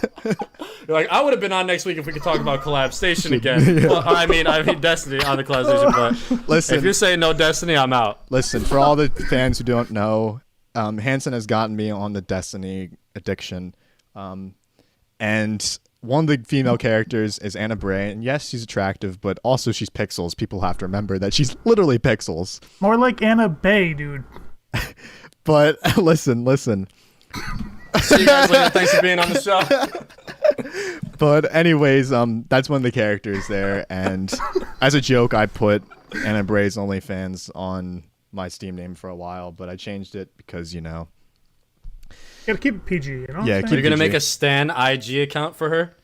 You're like, I would have been on next week if we could talk about Collab Station again. Yeah. Well, I mean Destiny on the Collab Station, but listen, if you're saying no Destiny, I'm out.
Listen, for all the fans who don't know, Hansen has gotten me on the Destiny addiction. And one of the female characters is Anna Bray, and yes, she's attractive, but also she's pixels. People have to remember that she's literally pixels.
More like Anna Bay, dude.
But listen.
See you guys later. Thanks for being on the show.
But anyways, that's one of the characters there, and as a joke, I put Anna Bray's OnlyFans on my Steam name for a while, but I changed it because, you know.
You gotta keep it PG, you know?
Yeah,
you're gonna make a Stan IG account for her?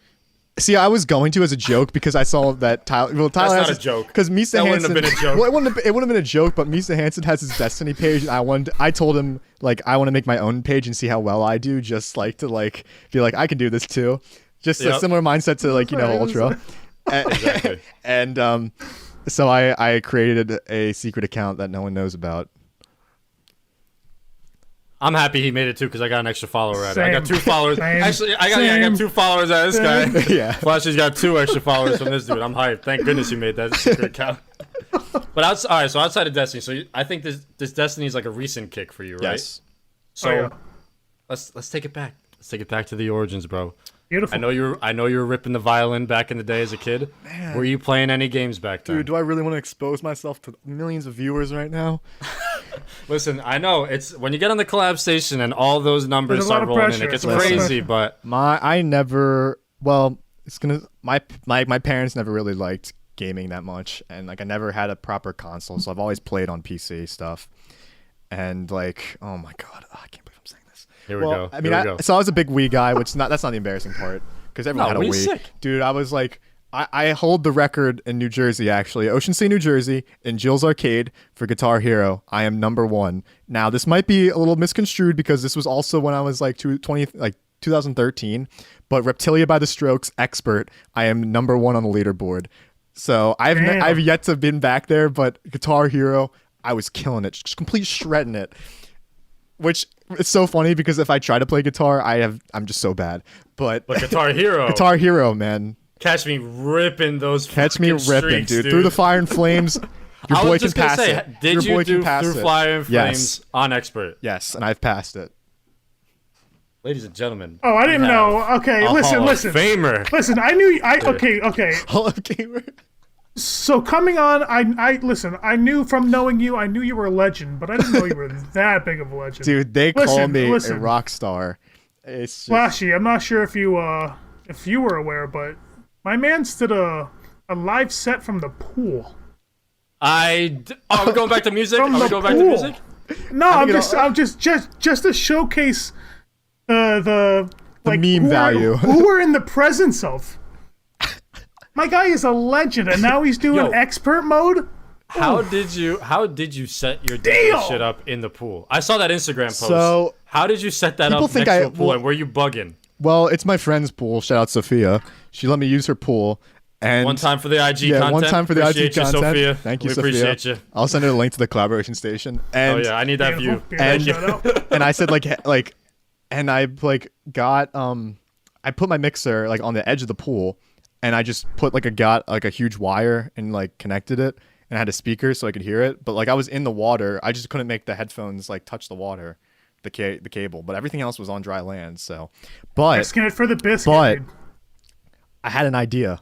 See, I was going to as a joke because I saw that Tyler. Well, Tyler
That's
has
not a joke.
Because MeestaHansen.
That wouldn't have been a joke.
Well, it wouldn't have been a joke, but MeestaHansen has his Destiny page, and I told him like I want to make my own page and see how well I do, just like to like be like I can do this too. Just a similar mindset to like Ultra.
Exactly.
And so I created a secret account that no one knows about.
I'm happy he made it too because I got an extra follower at it. I got
Same.
2 followers.
Same.
Actually, I got 2 followers out of this guy.
Yeah.
Flashy's got 2 extra followers from this dude. I'm hyped. Thank goodness he made that secret account. But all right. So outside of Destiny, I think this Destiny is like a recent kick for you, right?
Yes.
So
Oh, yeah.
let's take it back. Let's take it back to the origins, bro.
Beautiful.
I know you were ripping the violin back in the day as a kid.
Man.
Were you playing any games back then?
Dude, do I really want to expose myself to millions of viewers right now?
Listen, I know it's when you get on the collab station and all those numbers
There's a lot
start
of
rolling in,
pressure.
it gets
There's a lot of
crazy. But
My parents never really liked gaming that much, and like I never had a proper console, so I've always played on PC stuff. And like, oh my god, I can't believe I'm saying this.
here we go.
I mean,
Here we go.
so I was a big Wii guy, that's not the embarrassing part because everyone had a
Wii's
Wii.
sick.
Dude, I was like, I hold the record in New Jersey, actually, Ocean City, New Jersey, in Jill's Arcade for Guitar Hero. I am #1. Now, this might be a little misconstrued because this was also when I was like 2013. But Reptilia by the Strokes, expert. I am #1 on the leaderboard. So I've yet to been back there, but Guitar Hero, I was killing it, just complete shredding it. Which it's so funny because if I try to play guitar, I'm just so bad. But
Guitar Hero.
Guitar Hero, man.
Catch me ripping those.
Catch me
fucking
ripping,
streaks,
dude. Through the fire and flames. Your
I
boy
was
can
just gonna
pass
say,
it.
did
Your
you
boy
do
can pass
Through
it.
Fire and Flames
Yes.
on expert?
Yes, and I've passed it.
Ladies and gentlemen.
Oh, I didn't
we
know.
have
Okay,
a
listen.
Hall of Famer.
Listen, I knew. Okay.
Hall of Gamer.
So coming on, I listen. I knew from knowing you, I knew you were a legend, but I didn't know you were that big of a legend.
Dude, they call me
listen.
a rock star. It's just,
Flashy, I'm not sure if you were aware, but my man's did a live set from the pool.
Are we going back to music?
From
Are we
the
going back to
pool.
music?
No, I'm just to showcase the like
meme value.
who we're in the presence of. My guy is a legend, and now he's doing
Yo.
expert mode.
How did you set your
Damn.
shit up in the pool? I saw that Instagram post.
So,
how did you set that
people
up
think
next
I-
to a pool?
well-
And were you bugging?
well, it's my friend's pool. Shout out Sophia. She let me use her pool. And
One time for the IG
yeah,
content.
one time for the
Appreciate
IG content.
Sophia.
Thank you,
we
Sophia.
appreciate you.
I'll send her a link to the collaboration station. And
Oh yeah, I need that view.
Beautiful.
And-
Shout out.
and I said and I like got I put my mixer like on the edge of the pool, and I just put a huge wire and like connected it, and I had a speaker so I could hear it. But like I was in the water, I just couldn't make the headphones like touch the water, the cable. But everything else was on dry land. So, but
Risking it for the biscuit.
But-
dude.
I had an idea.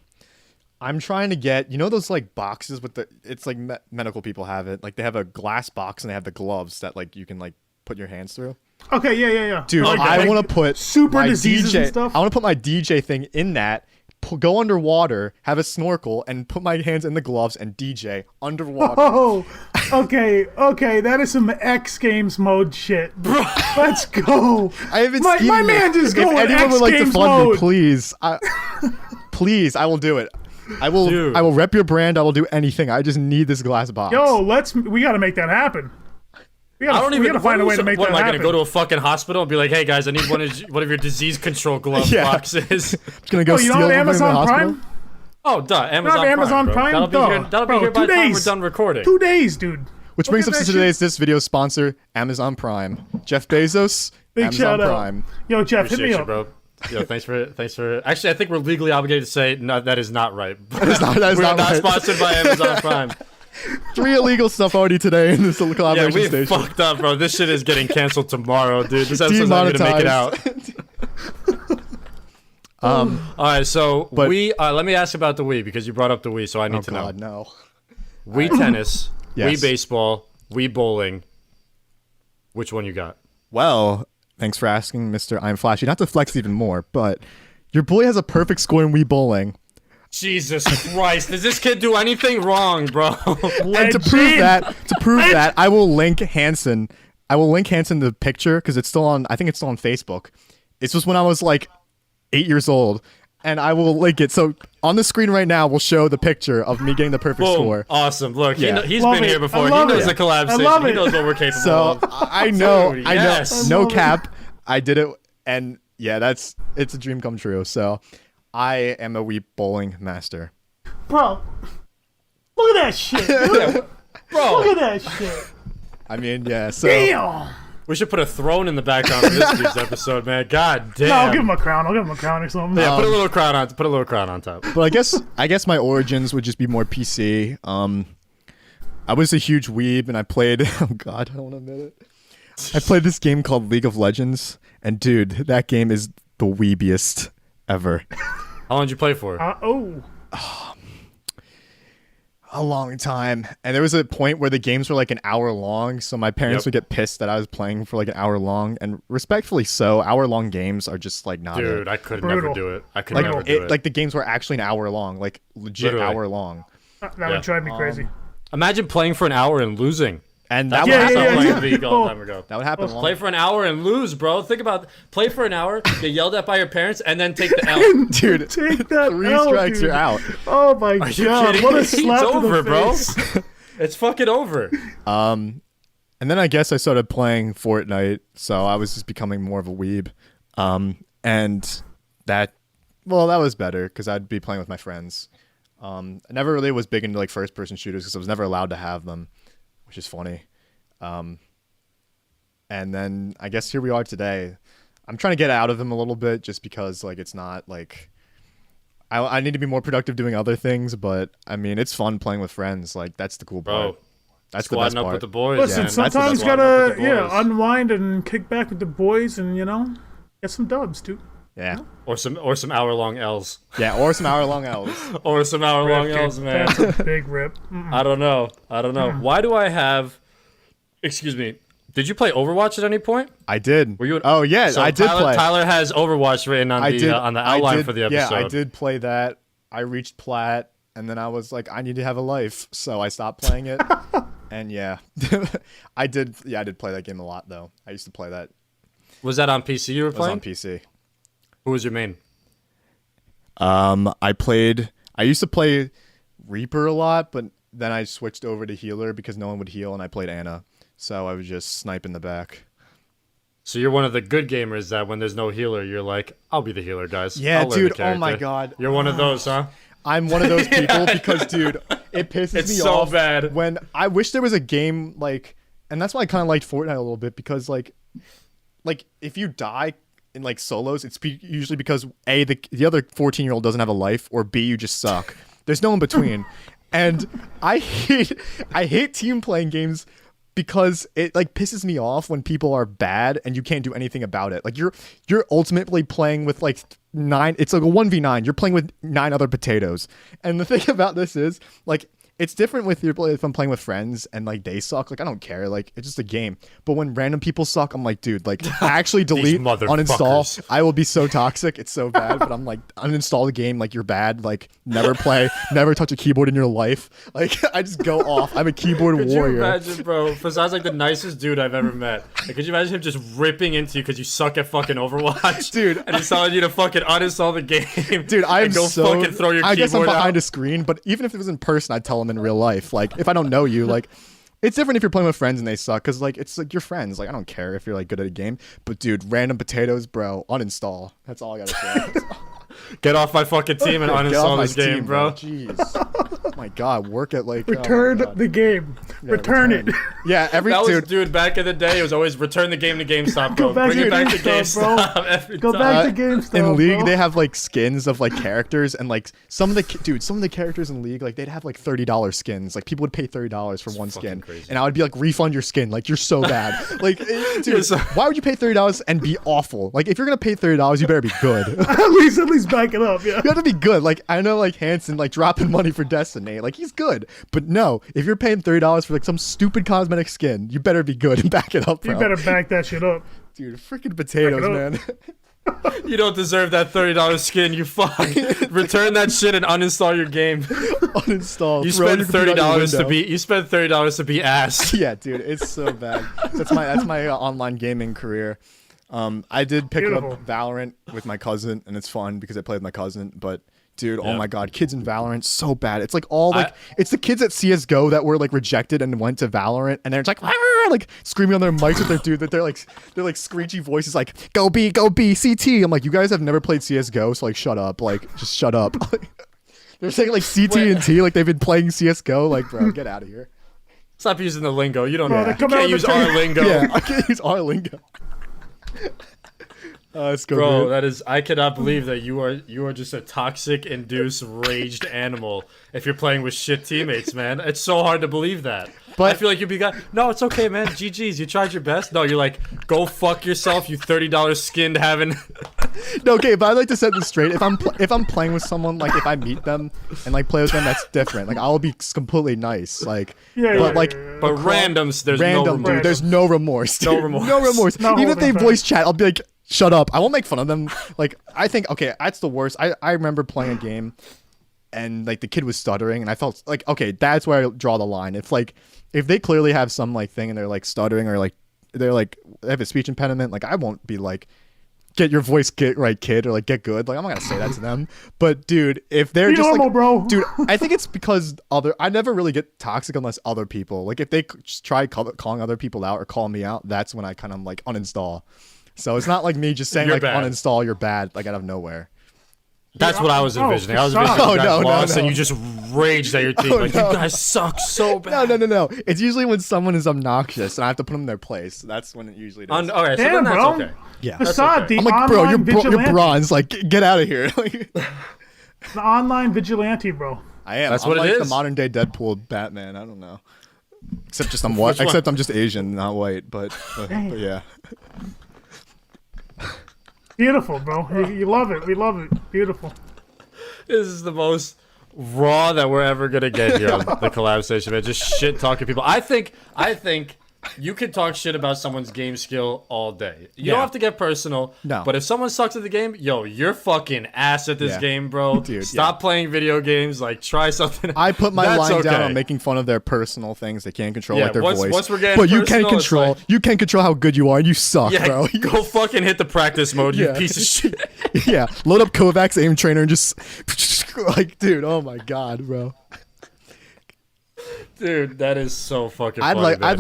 I'm trying to get, those like boxes with it's like medical people have it. Like they have a glass box and they have the gloves that like you can like put your hands through.
Okay, yeah.
Dude,
Like-
I
like
want to put
super
my
diseases
DJ,
and stuff.
I want to put my DJ thing in that, go underwater, have a snorkel, and put my hands in the gloves and DJ underwater.
Oh, okay. That is some X Games mode shit. Let's go.
I haven't
my
seen
man just
If
going
anyone
X
would like to
Games
fund me,
mode.
please, please, I will do it. I will.
Dude.
I will rep your brand. I will do anything. I just need this glass box.
Yo, we gotta make that happen. We gotta find a way to make
what,
that
am I
happen.
gonna go to a fucking hospital and be like, hey guys, I need one of your disease control glove
Yeah.
boxes?
Just gonna go
Oh, you
steal
don't have
them from the
Amazon
hospital?
Prime?
Oh, duh, Amazon,
have Amazon
Prime, bro.
Prime?
That'll be here by
2
the time we're
days.
done recording.
2 days, dude.
Which
Look
brings
at
us
that
to
shit.
today's this video sponsor, Amazon Prime. Jeff Bezos,
Big
Amazon
shout out.
Prime.
Yo, Jeff, hit
Appreciate
me
you,
up.
bro. Yo, thanks for. Actually, I think we're legally obligated to say no. That is not right.
That is
we're
not
not
right.
sponsored by Amazon Prime.
3 illegal stuff already today in this
Yeah,
collaboration
we
station.
fucked up, bro. This shit is getting canceled tomorrow, dude. This episode's not gonna make it out. All right, so
But-
let me ask about the Wii because you brought up the Wii, so I need
Oh
to
God,
know.
no.
Wii tennis,
Yes.
Wii baseball, Wii bowling. Which one you got?
Well, thanks for asking, Mr. iAmFlashyy. Not to flex even more, but your boy has a perfect score in Wii bowling.
Jesus Christ! Does this kid do anything wrong, bro?
And to prove that, I will link Hansen. I will link Hansen the picture because it's still on. I think it's still on Facebook. It's just when I was like 8 years old, and I will link it. So on the screen right now, we'll show the picture of me getting the perfect
Boom.
score.
Awesome. Look,
Yeah.
he's
Love
been
it.
here before.
I
He
love
knows
it.
the collab
I
station.
love
He
it.
knows what we're capable
So
of.
I know,
Dude,
I know,
yes.
no
love it.
cap. I did it, and yeah, it's a dream come true. So I am a Weep bowling master.
Bro, look at that shit, dude.
Bro,
Look at that shit.
I mean, yeah. So
Damn.
we should put a throne in the background of this week's episode, man. God damn.
No, I'll give him a crown. I'll give him a crown or something.
Yeah, put a little crown on. Put a little crown on top.
but I guess my origins would just be more PC. I was a huge weeb, and I played. Oh God, I don't want to admit it. I played this game called League of Legends, and dude, that game is the weebiest ever.
How long did you play for?
A long time, and there was a point where the games were like an hour long, so my parents would get pissed that I was playing for like an hour long, and respectfully so, hour-long games are just like not
Dude,
it.
I could
Brutal.
never do it. I could
Like
never do it.
like the games were actually an hour long, like legit
Literally.
hour long,
That
Yeah.
would drive me crazy.
Imagine playing for an hour and losing.
and
That's
that
what
would
I
happen.
stopped playing
yeah.
League a long time ago.
That would happen. long.
Play for an hour and lose, bro. Think about play for an hour, get yelled at by your parents, and then take the L.
Dude,
Take that
3
L,
strikes,
dude.
you're out.
Oh my
Are you
god!
kidding
What
me?
a slap
It's
to
over,
the
bro.
face.
It's fucking over.
And then I guess I started playing Fortnite, so I was just becoming more of a weeb. And that was better because I'd be playing with my friends. I never really was big into like first-person shooters because I was never allowed to have them, which is funny. And then I guess here we are today. I'm trying to get out of them a little bit just because like it's not like I need to be more productive doing other things, but I mean it's fun playing with friends. Like that's the cool part.
Bro,
That's the best
squatting up
part.
with the boys.
Listen,
man.
sometimes you
Squatting up
gotta
with the boys.
unwind and kick back with the boys, and get some dubs, dude.
Yeah,
Or some hour-long L's.
yeah, or some hour-long L's.
Or some hour-long
Rip,
L's,
dude.
man.
That's a big rip.
I don't know. Why do I have... Excuse me. Did you play Overwatch at any point?
I did.
Were you?
Oh yeah,
So
I did
Tyler,
play.
Tyler has Overwatch written on the outline for the episode.
Yeah, I did play that. I reached plat, and then I was like, I need to have a life, so I stopped playing it. And yeah, I did. Yeah, I did play that game a lot though. I used to play that.
Was that on PC you were
It was
playing?
on PC.
Who was your main?
I used to play Reaper a lot, but then I switched over to healer because no one would heal, and I played Ana. So I would just snipe in the back.
So you're one of the good gamers that when there's no healer, you're like, I'll be the healer, guys.
Yeah,
I'll learn the
dude, oh my
character."
God.
You're one of those, huh?
I'm one of those people because, dude, it pisses
It's
me
so
off
bad.
when I wish there was a game like, and that's why I kind of liked Fortnite a little bit because like if you die in like solos, it's usually because A, the other 14-year-old doesn't have a life, or B, you just suck. There's no in between, and I hate team playing games because it like pisses me off when people are bad and you can't do anything about it. Like you're ultimately playing with like 9. It's like a 1v9. You're playing with 9 other potatoes. And the thing about this is like it's different with if I'm playing with friends and like they suck. Like I don't care. Like it's just a game. But when random people suck, I'm like, dude, like actually delete, uninstall.
motherfuckers.
I will be so toxic. It's so bad. But I'm like, uninstall the game. Like you're bad. Like never play. Never touch a keyboard in your life. Like I just go off. I'm a keyboard
Could
warrior.
you imagine, bro? Facades like the nicest dude I've ever met. Like, could you imagine him just ripping into you because you suck at fucking Overwatch,
Dude.
And he's telling you to fucking uninstall the game,
Dude, I'm
and go
so.
fucking throw your
I guess I'm
keyboard
behind
out.
a screen, but even if it was in person, I'd tell them in real life. Like if I don't know you, like it's different if you're playing with friends and they suck, because like it's like your friends. Like I don't care if you're like good at a game, but dude, random potatoes, bro, uninstall. That's all I gotta say.
Get off my fucking team and
Get off
uninstall
my
this game,
team,
bro.
Jeez. My God, work at like
Return
oh my God.
the game.
Yeah,
return it.
Yeah, every
That was,
dude.
dude, back in the day, it was always return the game to GameStop, bro.
back
Bring
to
it back to
GameStop,
GameStop
bro.
every
Go
time.
back to GameStop.
In League,
bro.
they have like skins of like characters, and like some of the characters in League, like they'd have like $30 skins. Like people would pay $30 for one
fucking
skin,
crazy.
and I would be like, refund your skin. Like you're so bad. Like, dude,
You're so-
why would you pay $30 and be awful? Like if you're gonna pay $30, you better be good. You
at least back it up. Yeah.
have to be good. Like I know, like Hansen, like dropping money for Destiny, like he's good. But no, if you're paying $30 for like some stupid cosmetic skin, you better be good and back it up, bro.
You better back that shit up.
Dude, freaking potatoes,
Back
man.
You don't deserve that $30 skin, you fuck. Return that shit and uninstall your game.
Uninstall.
You
throw
spend
your computer out your
$30 to
window.
be $30 to be ass.
Yeah, dude, it's so bad. That's my online gaming career. I did pick
Beautiful.
up Valorant with my cousin, and it's fun because I play with my cousin. But dude, oh my god, kids in Valorant so bad. It's like all like it's the kids at CS:GO that were like rejected and went to Valorant, and they're just like screaming on their mics with their dude that they're like screechy voices like go B CT. I'm like, you guys have never played CS:GO, so like shut up, like just shut up. They're saying like CT and T like they've been playing CS:GO. Like, bro, get out of here.
Stop using the lingo. You don't
Bro,
know.
they
You
come out
can't
with
use
the
our lingo.
Yeah, I can't use our lingo. Let's go,
Bro,
dude.
that is, I cannot believe that you are just a toxic, induced, raged animal if you're playing with shit teammates, man. It's so hard to believe that.
But-
I feel like you'd be no, it's okay, man. GG's, you tried your best. No, you're like, go fuck yourself, you $30 skinned having.
No, okay, but I'd like to set this straight. If I'm playing with someone, like if I meet them and like play with them, that's different. Like I'll be completely nice, like.
Yeah,
but
yeah,
like
yeah.
But randoms, there's no
random,
remorse.
dude, there's no remorse. Dude.
No remorse.
No remorse.
No
Even if they
holding back.
voice chat, I'll be like, shut up. I won't make fun of them. Like I think, okay, that's the worst. I remember playing a game, and like the kid was stuttering, and I felt like, okay, that's where I draw the line. If they clearly have some like thing and they're like stuttering or like they have a speech impediment, like I won't be like, get your voice get right, kid, or like get good. Like I'm not gonna say that to them. But dude, if they're
Be
just
normal,
like,
bro.
dude, I think it's because I never really get toxic unless other people, like if they just try calling other people out or call me out, that's when I kind of like uninstall. So it's not like me just saying
You're
like
bad.
uninstall, you're bad, like out of nowhere.
That's what I was
Oh,
envisioning. I was
Facade.
envisioning you
Oh,
guys
no,
lost
no.
and you just raged at your team.
Oh,
like,
no.
you guys suck so bad.
No. It's usually when someone is obnoxious and I have to put them in their place. That's when it usually does.
All right, so
Damn,
then that's
bro.
okay.
Yeah.
Facade,
okay.
the
I'm like, bro,
online
you're
vigilante.
bronze. Like, get out of here. Like,
The online vigilante, bro.
I am.
That's
I'm
what it
like the
is.
modern day Deadpool Batman. I don't know. Except just I'm white.
one?
Except I'm just Asian, not white. But yeah.
Beautiful, bro. You love it. We love it. Beautiful.
This is the most raw that we're ever gonna get here on the collab station, man. Just shit talking people. I think you can talk shit about someone's game skill all day. You don't have to get personal.
No.
But if someone sucks at the game, yo, you're fucking ass at this
Yeah.
game, bro.
Dude,
Stop playing video games. Like, try something.
I put my
That's
line down
okay.
on making fun of their personal things they can't control,
Yeah,
like their
once-
voice.
once we're getting
but you can
personal, it's
control.
like-
You can control how good you are. And you suck,
Yeah,
bro.
go fucking hit the practice mode, you
Yeah.
piece of shit.
Yeah, load up Kovacs aim trainer and just like, dude, oh my god, bro.
Dude, that is so fucking
I'd
funny,
like
man.
I'd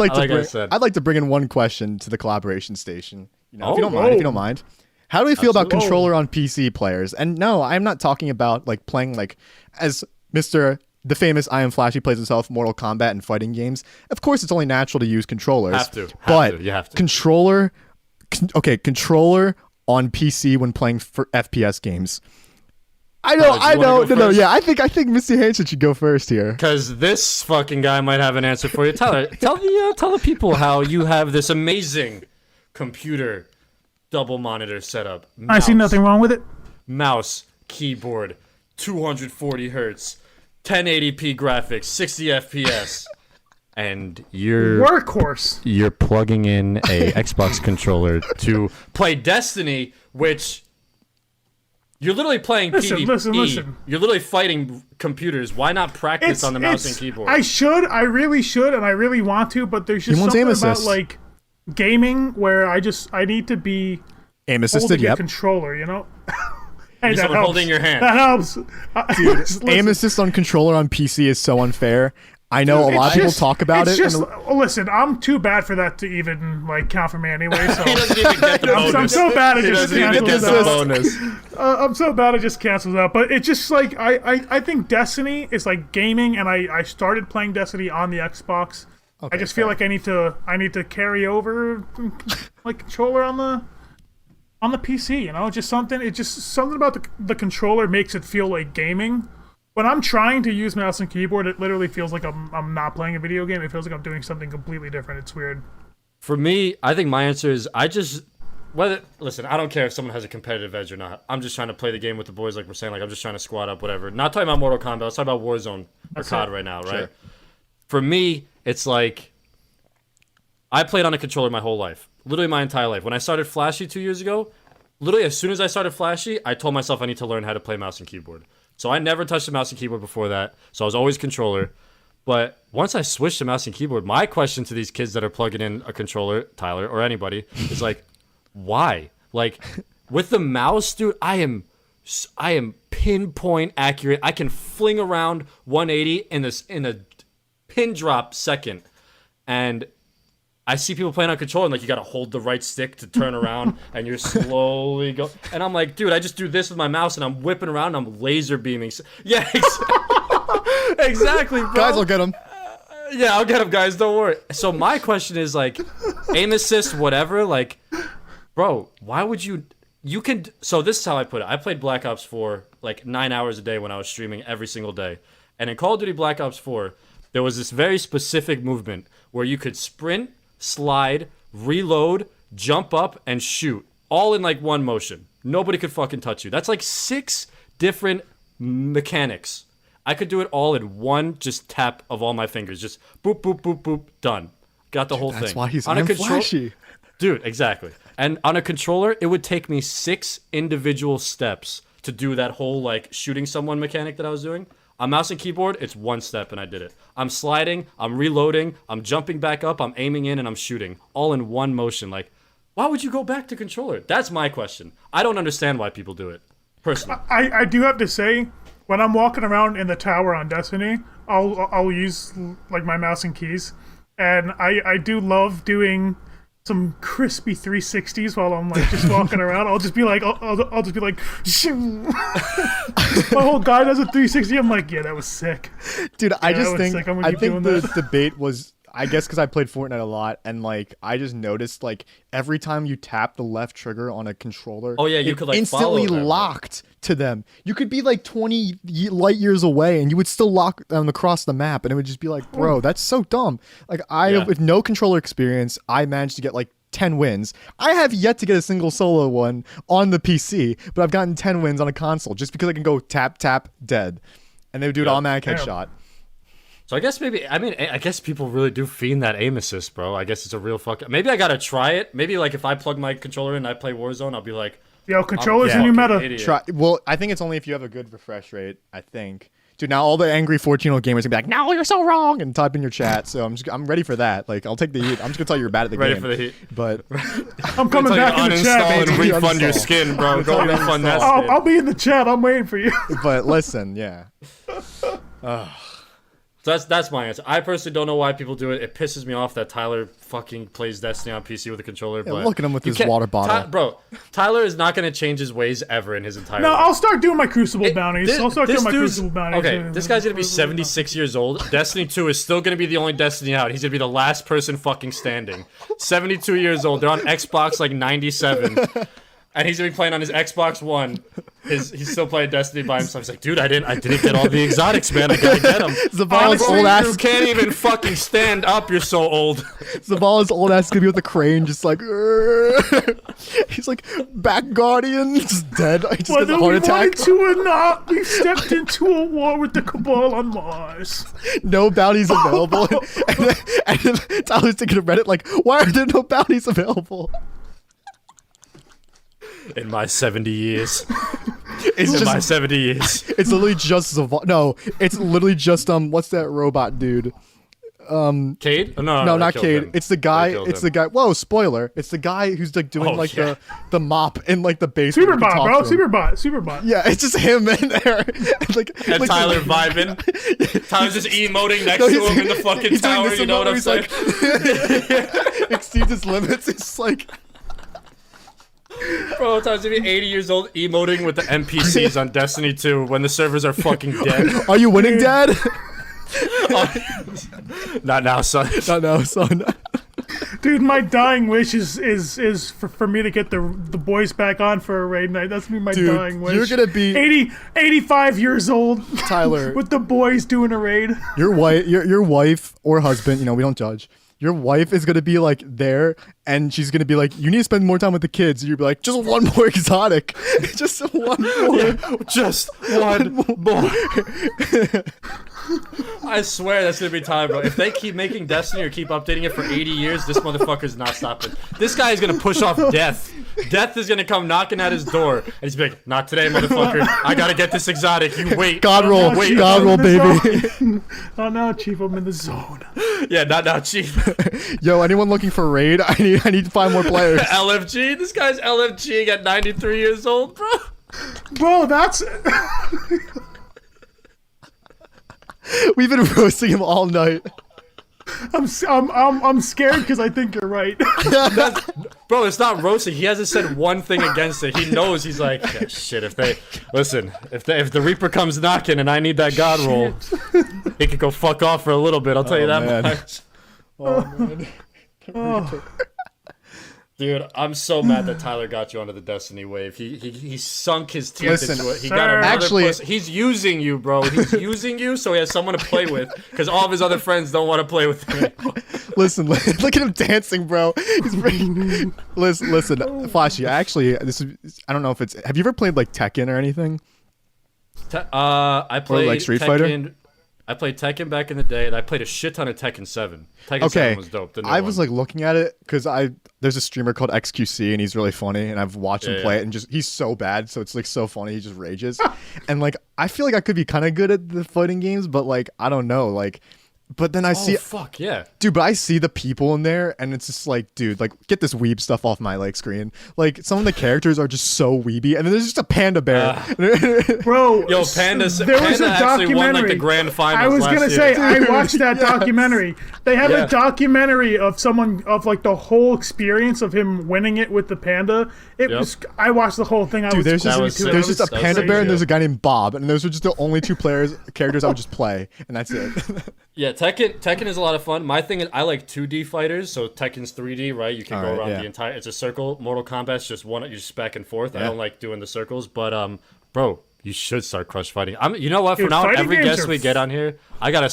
like to bring in one question to the collaboration station. You know, if you
Oh,
don't mind. How do we feel about
Absolutely.
controller on PC players? And no, I'm not talking about like playing like as the famous iAmFlashyy plays himself Mortal Kombat and fighting games. Of course, it's only natural to use controllers.
You have to.
Controller on PC when playing for FPS games. I know.
do you wanna go
No.
first?
Yeah, I think MeestaHansen should go first here.
Because this fucking guy might have an answer for you. Tyler, tell the people how you have this amazing computer double monitor setup.
I see nothing wrong with it.
Mouse, keyboard, 240 hertz, 1080p graphics, 60 FPS, and you're
Workhorse.
plugging in a Xbox controller to play Destiny, which. You're literally playing
Listen,
PvE.
listen.
You're literally fighting computers. Why not practice on the mouse and keyboard?
I really should, and I really want to, but there's just
wants
something
aim
about
assist.
like gaming where I need to be
Aim
holding
assisted,
a
yep.
controller, you know? Hey, that
someone
helps.
holding your hand.
That helps.
Aim assist on controller on PC is so unfair. I know a lot of people talk about it.
Just,
and
listen, I'm too bad for that to even like count for me anyway. So
He doesn't even get the bonus.
I'm so bad at
He
just
doesn't even get
cancels
the
out.
bonus.
I'm so bad it just cancels out. But it's just like I think Destiny is like gaming, and I started playing Destiny on the Xbox. I just feel like I need to carry over like controller on the PC. You know, just something about the controller makes it feel like gaming. When I'm trying to use mouse and keyboard, it literally feels like I'm not playing a video game. It feels like I'm doing something completely different. It's weird.
For me, I think my answer is listen, I don't care if someone has a competitive edge or not. I'm just trying to play the game with the boys, like we're saying. Like I'm just trying to squad up, whatever. Not talking about Mortal Kombat. Let's talk about Warzone or COD right now, right?
Sure.
For me, it's like I played on a controller my whole life, literally my entire life. When I started Flashy 2 years ago, literally as soon as I started Flashy, I told myself I need to learn how to play mouse and keyboard. So I never touched the mouse and keyboard before that. So I was always controller. But once I switched to mouse and keyboard, my question to these kids that are plugging in a controller, Tyler or anybody, is like, why? Like with the mouse, dude, I am pinpoint accurate. I can fling around 180 in a pin drop second. And I see people playing on controller and like you gotta hold the right stick to turn around and you're slowly go. And I'm like, dude, I just do this with my mouse and I'm whipping around and I'm laser beaming. Yeah, exactly, bro.
Guys, I'll get him.
Yeah, I'll get him, guys. Don't worry. So my question is like, aim assist, whatever. Like, bro, why would you? You can. So this is how I put it. I played Black Ops 4 like 9 hours a day when I was streaming every single day. And in Call of Duty Black Ops 4, there was this very specific movement where you could sprint, slide, reload, jump up, and shoot, all in like one motion. Nobody could fucking touch you. That's like 6 different mechanics. I could do it all in one just tap of all my fingers. Just boop, boop, boop, boop, done. Got the whole thing.
That's why he's
on a
iAmFlashyy.
Dude, exactly. And on a controller, it would take me 6 individual steps to do that whole like shooting someone mechanic that I was doing. On mouse and keyboard, it's 1 step and I did it. I'm sliding, I'm reloading, I'm jumping back up, I'm aiming in, and I'm shooting. All in one motion. Like, why would you go back to controller? That's my question. I don't understand why people do it, personally.
I do have to say, when I'm walking around in the tower on Destiny, I'll use like my mouse and keys, and I do love doing some crispy 360s while I'm like just walking around. I'll just be like, I'll just be like, shoo. My whole guy does a 360. I'm like, yeah, that was sick.
Dude,
Yeah,
I just think the
that.
debate was, I guess because I played Fortnite a lot, and like I just noticed like every time you tap the left trigger on a controller,
Oh, yeah, you
it
could, like,
instantly
follow them.
locked to them. You could be like 20 light years away, and you would still lock them across the map, and it would just be like, bro, that's so dumb. Like
Yeah.
with no controller experience, I managed to get like 10 wins. I have yet to get a single solo one on the PC, but I've gotten 10 wins on a console just because I can go tap, tap, dead. And they would do an automatic
Damn.
headshot.
So I guess I guess people really do fiend that aim assist, bro. I guess it's a real maybe I gotta try it. Maybe like if I plug my controller in and I play Warzone, I'll be like,
Yo, controllers
I'm
the new
fucking
meta.
idiot.
Well, I think it's only if you have a good refresh rate, I think. Dude, now all the angry 14-year-old gamers are gonna be like, "No, you're so wrong," and type in your chat. So I'm ready for that. Like, I'll take the heat. I'm just gonna tell you you're bad at the
Ready
game.
for the heat.
But
I'm coming
Tell you
back
to
in the chat,
uninstall and
baby.
refund your
Uninstall.
skin, bro. Go
tell you to
refund that
uninstall.
skin.
I'll be in the chat. I'm waiting for you.
listen, yeah.
So that's my answer. I personally don't know why people do it. It pisses me off that Tyler fucking plays Destiny on PC with a controller.
Yeah,
but
look at him with
you
his
can't-
water bottle.
Bro, Tyler is not going to change his ways ever in his entire
No,
life.
I'll start doing my Crucible bounties. I'll start doing my
dude's-
Crucible bounties.
Okay, this guy's gonna be 76 years old. Destiny 2 is still gonna be the only Destiny out. He's gonna be the last person fucking standing. 72 years old. They're on Xbox like 97. And he's gonna be playing on his Xbox One. He's still playing Destiny by himself. He's like, dude, I didn't get all the exotics, man. I gotta get them.
Zaval's
Honestly,
old ass.
you can't even fucking stand up. You're so old.
Zaval's old ass gonna be with the crane, just like. He's like back guardian, just dead. He just gets
Whether
a
we
heart attack.
wanted to or not, we stepped into a war with the Cabal on Mars.
No bounties available. and then Tyler's taking a Reddit like, why are there no bounties available?
In my 70 years.
It's
In my
just
70 years.
it's literally just Zaval. No, it's literally just what's that robot dude?
Cade? Oh, no,
No,
they
not
killed
Cade.
him.
It's the
They
guy.
killed
It's
him.
the guy. Whoa, spoiler! It's the guy who's like doing
Oh,
like
yeah.
the mop in like the basement. You can
Superbot,
talk
bro.
to him.
Superbot.
Yeah, it's just him in there. And, like,
And
like,
Tyler vibing. Tyler's just emoting next
No,
to him in the fucking
he's doing
tower.
this
You know what I'm
he's
saying?
like, exceeds his limits. It's like,
Bro, Tyler's gonna be 80 years old emoting with the NPCs on Destiny 2 when the servers are fucking dead.
are you winning, Dad?
Not now, son.
No, son.
Dude, my dying wish is for me to get the boys back on for a raid night. That's me, my
Dude,
dying wish.
you're gonna be
85 years old.
Tyler.
With the boys doing a raid.
Your wife or husband, we don't judge. Your wife is gonna be like there, and she's gonna be like, "You need to spend more time with the kids." And you'll be like, "Just one more exotic, just one more."
Just one more. I swear that's gonna be time, bro. If they keep making Destiny or keep updating it for 80 years, this motherfucker's not stopping. This guy is gonna push off death. Death is gonna come knocking at his door, and he's like, "Not today, motherfucker. I gotta get this exotic. You wait."
God roll,
Chief,
God
I'm
roll,
in the
baby.
zone. Oh no, Chief, I'm in the zone.
Yeah, not now, Chief.
Yo, anyone looking for raid? I need to find more players.
LFG. This guy's LFG at 93 years old, bro.
Bro, that's
We've been roasting him all night.
I'm scared because I think you're right.
Bro, it's not roasting. He hasn't said one thing against it. He knows. He's like, yeah, shit. If the Reaper comes knocking and I need that God roll, he could go fuck off for a little bit. I'll tell you that
man.
much.
Oh man.
Dude, I'm so mad that Tyler got you onto the Destiny wave. He sunk his teeth
Listen,
into it. He
sir.
got another
Actually-
pussy. He's using you, bro. He's using you so he has someone to play with because all of his other friends don't want to play with him.
Listen, look at him dancing, bro. He's freaking. Listen, Flashy. Actually, I don't know if it's. Have you ever played like Tekken or anything?
I played
like Street
Tekken.
Fighter?
I played Tekken back in the day, and I played a shit ton of Tekken 7. Tekken 7 was dope.
I was like looking at it because there's a streamer called XQC and he's really funny and I've watched him play it and just he's so bad, so it's like so funny, he just rages. And like I feel like I could be kind of good at the fighting games, but like I don't know, like but then I see
fuck yeah,
dude, but I see the people in there and it's just like, dude, like get this weeb stuff off my like screen. Like some of the characters are just so weeby, and then there's just a panda bear.
Bro,
yo, Panda
there was a
actually won like the
documentary.
grand finals.
I was
last
gonna
year.
say I watched that documentary. They have
Yeah.
a documentary of like the whole experience of him winning it with the panda. It
Yep.
was. I watched the whole thing. I was
There's just,
listening
was
to
sick.
it.
there's
I was
just a
that was
panda
sick,
bear and
yeah.
there's a guy named Bob, and those are just the only two characters I would just play, and that's it.
Yeah, Tekken is a lot of fun. My thing is I like 2D fighters, so Tekken's 3D, right? You can go
Alright,
around
yeah.
the entire. It's a circle. Mortal Kombat's just one. You just back and forth. I
Yeah.
don't like doing the circles, but bro, you should start crush fighting. You know what?
Dude,
From now on,
fighting
every
games
guest
are
we get on here, I gotta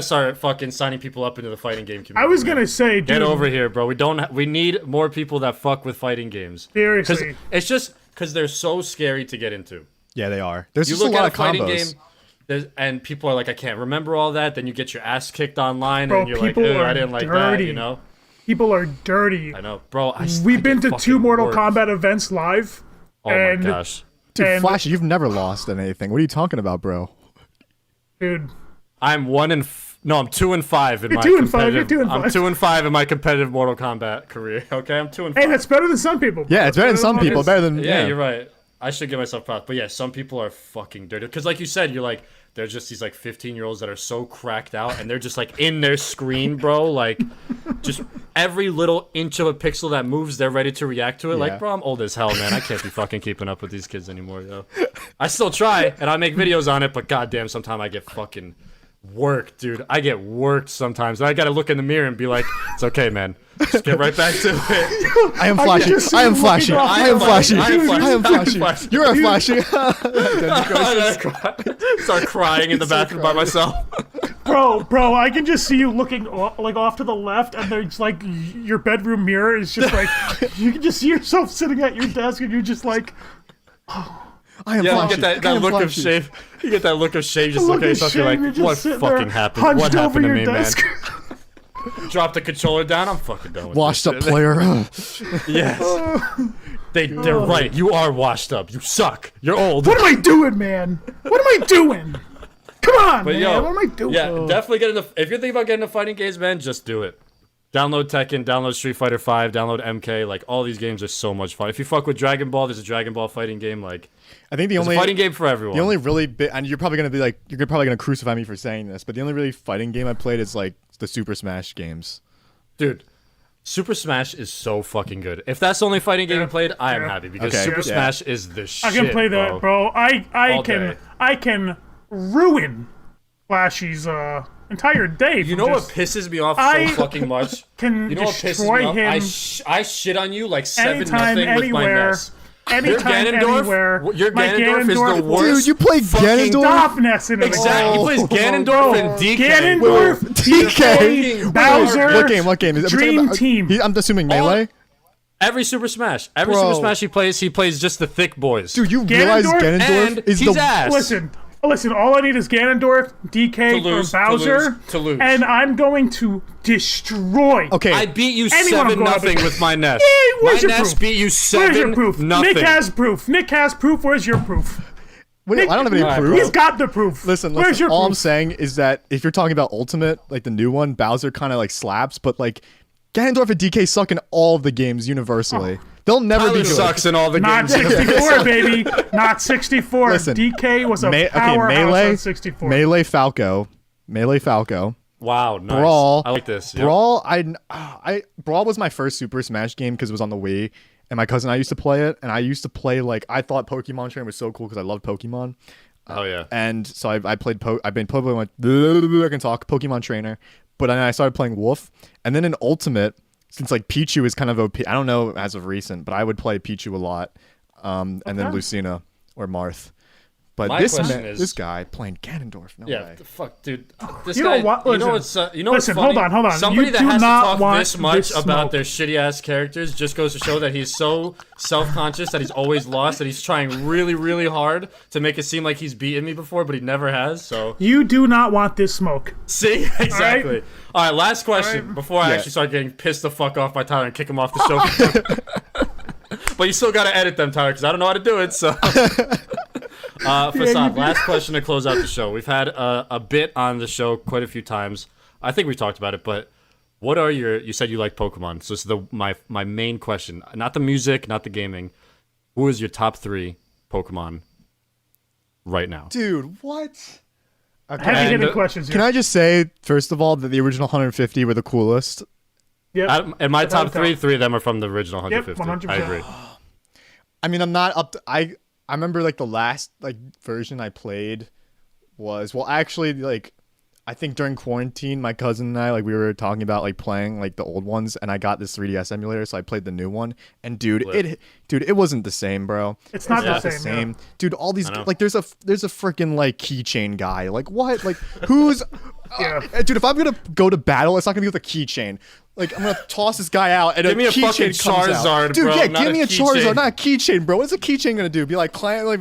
start fucking signing people up into the fighting game community.
I was
man.
gonna say, dude,
Get over here, bro. We need more people that fuck with fighting games.
seriously.
It's just because they're so scary to get into.
Yeah, they are. There's
You
just a
look
lot
at a
of
fighting
combos.
game, and people are like, I can't remember all that. Then you get your ass kicked online,
Bro,
and you're like,
people
I
are
didn't like that,
dirty.
you know?
People are dirty.
I know, bro.
We've been to 2
fucking
Mortal
worked.
Kombat events live.
Oh
and,
my gosh,
Dude,
and-
Flash, you've never lost in anything. What are you talking about, bro?
dude.
I'm 2 and 5 in my
2 and 5, you're
competitive.
2 and 5.
I'm 2 and 5 in my competitive Mortal Kombat career. Okay, I'm 2 and 5.
Hey, that's better than some people.
Yeah, it's better than some people. Better than
Yeah, you're right. I should give myself props, but yeah, some people are fucking dirty. Because like you said, you're like, they're just these like 15-year-olds that are so cracked out, and they're just like in their screen, bro. Like, just every little inch of a pixel that moves, they're ready to react to it.
Yeah.
Like, bro, I'm old as hell, man. I can't be fucking keeping up with these kids anymore, yo. I still try, and I make videos on it, but goddamn, sometimes I get fucking worked, dude. I get worked sometimes. And I gotta look in the mirror and be like, it's okay, man. Just get right back to it.
I am Flashy.
just see
I am
him
Flashy.
looking
I am Flashy.
I am Flashy.
I am
I am
Flashy.
Flashy.
You're a Flashy.
Start crying in the bathroom by myself.
Bro, I can just see you looking like off to the left, and there's like your bedroom mirror is just like you can just see yourself sitting at your desk, and you're just like,
I am
Yeah,
Flashy.
you get
I
that
am
look of
Flashy.
shame. You get that look of shame just
look
looking at
of
yourself. You're
shame,
like,
you're
what
just sitting
fucking
there
happened?
hunched
What
over
happened to
your
me,
desk.
man? Drop the controller down. I'm fucking done with
Washed
this
up
shit.
player.
Yes. They're right. You are washed up. You suck. You're old.
What am I doing, man? What am I doing? Come on,
But
man.
yo,
What am I doing?
yeah, definitely get into. If you're thinking about getting into fighting games, man, just do it. Download Tekken, download Street Fighter 5, download MK. Like all these games are so much fun. If you fuck with Dragon Ball, there's a Dragon Ball fighting game. Like
I think the
it's
only
a fighting game for everyone.
the only really big, and you're probably gonna be like, you're probably gonna crucify me for saying this, but the only really fighting game I played is like the Super Smash games.
Dude, Super Smash is so fucking good. If that's the only fighting game you played, I am happy because
Okay,
Super
yeah.
Smash is the shit.
I can play that, bro.
All day.
I can ruin Flashy's entire day.
You know what pisses me off
I
so fucking much?
can
You know what pisses
destroy
me off?
him
I shit on you like 7-0
anytime,
with my
anywhere.
mess. Your
Anytime,
Ganondorf,
anywhere.
your
My
Ganondorf is the
Ganondorf-
worst.
Dude, you play
fucking-
Ganondorf?
Stop messing with me.
Exactly. He plays Ganondorf
Bro,
and DK.
Ganondorf,
DK.
DK, Bowser,
What game? What game? Is it?
Dream Team.
I'm assuming Melee.
Every Super Smash. Every
Bro.
Super Smash he plays just the thick boys.
Dude, you realize
Ganondorf
Ganondorf
and
is
he's
the
ass.
Listen, Listen, all I need is Ganondorf, DK, or Bowser,
to lose.
and I'm going to destroy.
Okay.
I beat you
Anyone I'm
7-0
going up against.
with my Nest.
Yay, where's
My
your
Nest
proof?
beat you
Where's your
7-0.
proof? Nick has proof. Nick has proof. Where's your proof?
Wait, I don't have any
Alright,
proof.
bro.
He's got the proof.
Listen,
Where's your
all
proof?
I'm saying is that if you're talking about Ultimate, like the new one, Bowser kind of like slaps, but like Ganondorf and DK suck in all of the games universally. They'll never
Tyler
be good.
sucks in all the
Not
games.
64, baby. Not 64.
Listen,
DK was a powerhouse
Melee,
on 64.
Melee Falco.
Wow, nice.
Brawl.
I like this. Yep.
Brawl, Brawl was my first Super Smash game because it was on the Wii, and my cousin and I used to play it, and I used to play like I thought Pokemon Trainer was so cool because I loved Pokemon.
Oh yeah.
And so I played I've been Pokemon. I can talk Pokemon Trainer, but then I started playing Wolf, and then in Ultimate, since like Pichu is kind of OP. I don't know as of recent, but I would play Pichu a lot, and then Lucina or Marth. But
My question is-
this guy playing Ganondorf, no
Yeah,
way.
fuck, dude. This
You
guy,
know what?
you know
Listen.
what's, you know what's
Listen,
funny?
hold on.
Somebody
You
that
do
has to
not
talk
want
this much
this
about
smoke.
their shitty ass characters just goes to show that he's so self-conscious that he's always lost, that he's trying really, really hard to make it seem like he's beaten me before, but he never has. So
You do not want this smoke.
see, exactly. All right, last question before I actually start getting pissed the fuck off by Tyler and kick him off the show. But you still gotta edit them, Tyler, because I don't know how to do it. So. Facade, last question to close out the show. We've had a bit on the show quite a few times. I think we've talked about it, but what are you said you like Pokemon, so this is my main question. Not the music, not the gaming. Who is your top 3 Pokemon right now?
Dude, what?
Heavy hitting questions here.
Can I just say, first of all, that the original 150 were the coolest?
Yep.
In my
Without
top
a doubt.
3 of them are from the original
Yep,
150.
100%.
I agree.
I mean, I'm not up to, I remember like the last like version I played was, well, actually, like I think during quarantine, my cousin and I, like, we were talking about like playing like the old ones, and I got this 3DS emulator, so I played the new one, and dude, it wasn't the same, bro.
It's not
Yeah.
the same. Yeah.
Dude, all these
know.
like there's a freaking like keychain guy. Like what? Like who's
Yeah.
dude, if I'm gonna go to battle, it's not gonna be with a keychain. Like I'm gonna toss this guy out and
Give me a fucking
keychain comes out.
Charizard,
Dude,
bro,
yeah,
not
give
a
me a
keychain.
Charizard, not a keychain, bro. What's a keychain gonna do? Be like client like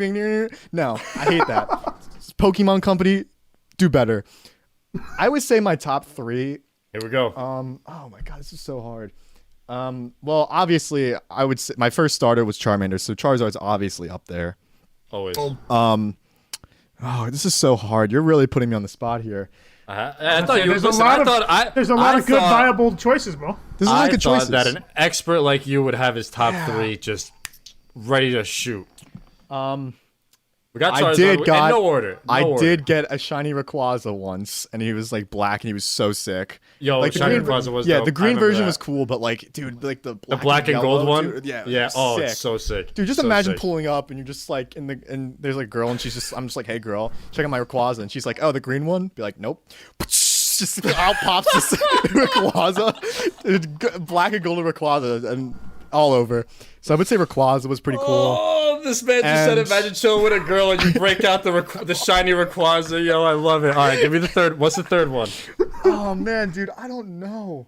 no, I hate that. Pokemon Company, do better. I would say my top 3.
Here we go.
Oh my god, this is so hard. Well, obviously, I would say my first starter was Charmander, so Charizard's obviously up there.
Always.
Oh, this is so hard. You're really putting me on the spot here.
I thought you.
There's a
Listen,
lot
I
of
thought
there's a lot
I
of good
thought-
viable choices, bro.
This is
I
not good
thought
choices.
that an expert like you would have his top 3 just ready to shoot. We got Charizard in no order.
I
order.
did get a shiny Rayquaza once, and he was like black, and he was so sick.
Yo,
like, the
shiny
green-
Rayquaza was
yeah,
dope.
the
I
green
remember
version
that.
was cool, but like, dude, like the
Black and
yellow,
gold one.
dude, yeah,
Yeah. Oh,
sick.
it's so sick.
Dude, just
So
imagine
sick.
pulling up and you're just like and there's like a girl and I'm just like, hey girl, check out my Rayquaza, and she's like, oh, the green one. Be like, nope. Just out pops this Rayquaza, dude, black and golden Rayquaza, and all over. So I would say Rayquaza was pretty cool.
Oh, this man just said,
And-
imagine chilling with a girl and you break out the shiny Rayquaza. Yo, I love it. All right, give me the third. What's the third one?
Oh man, dude, I don't know.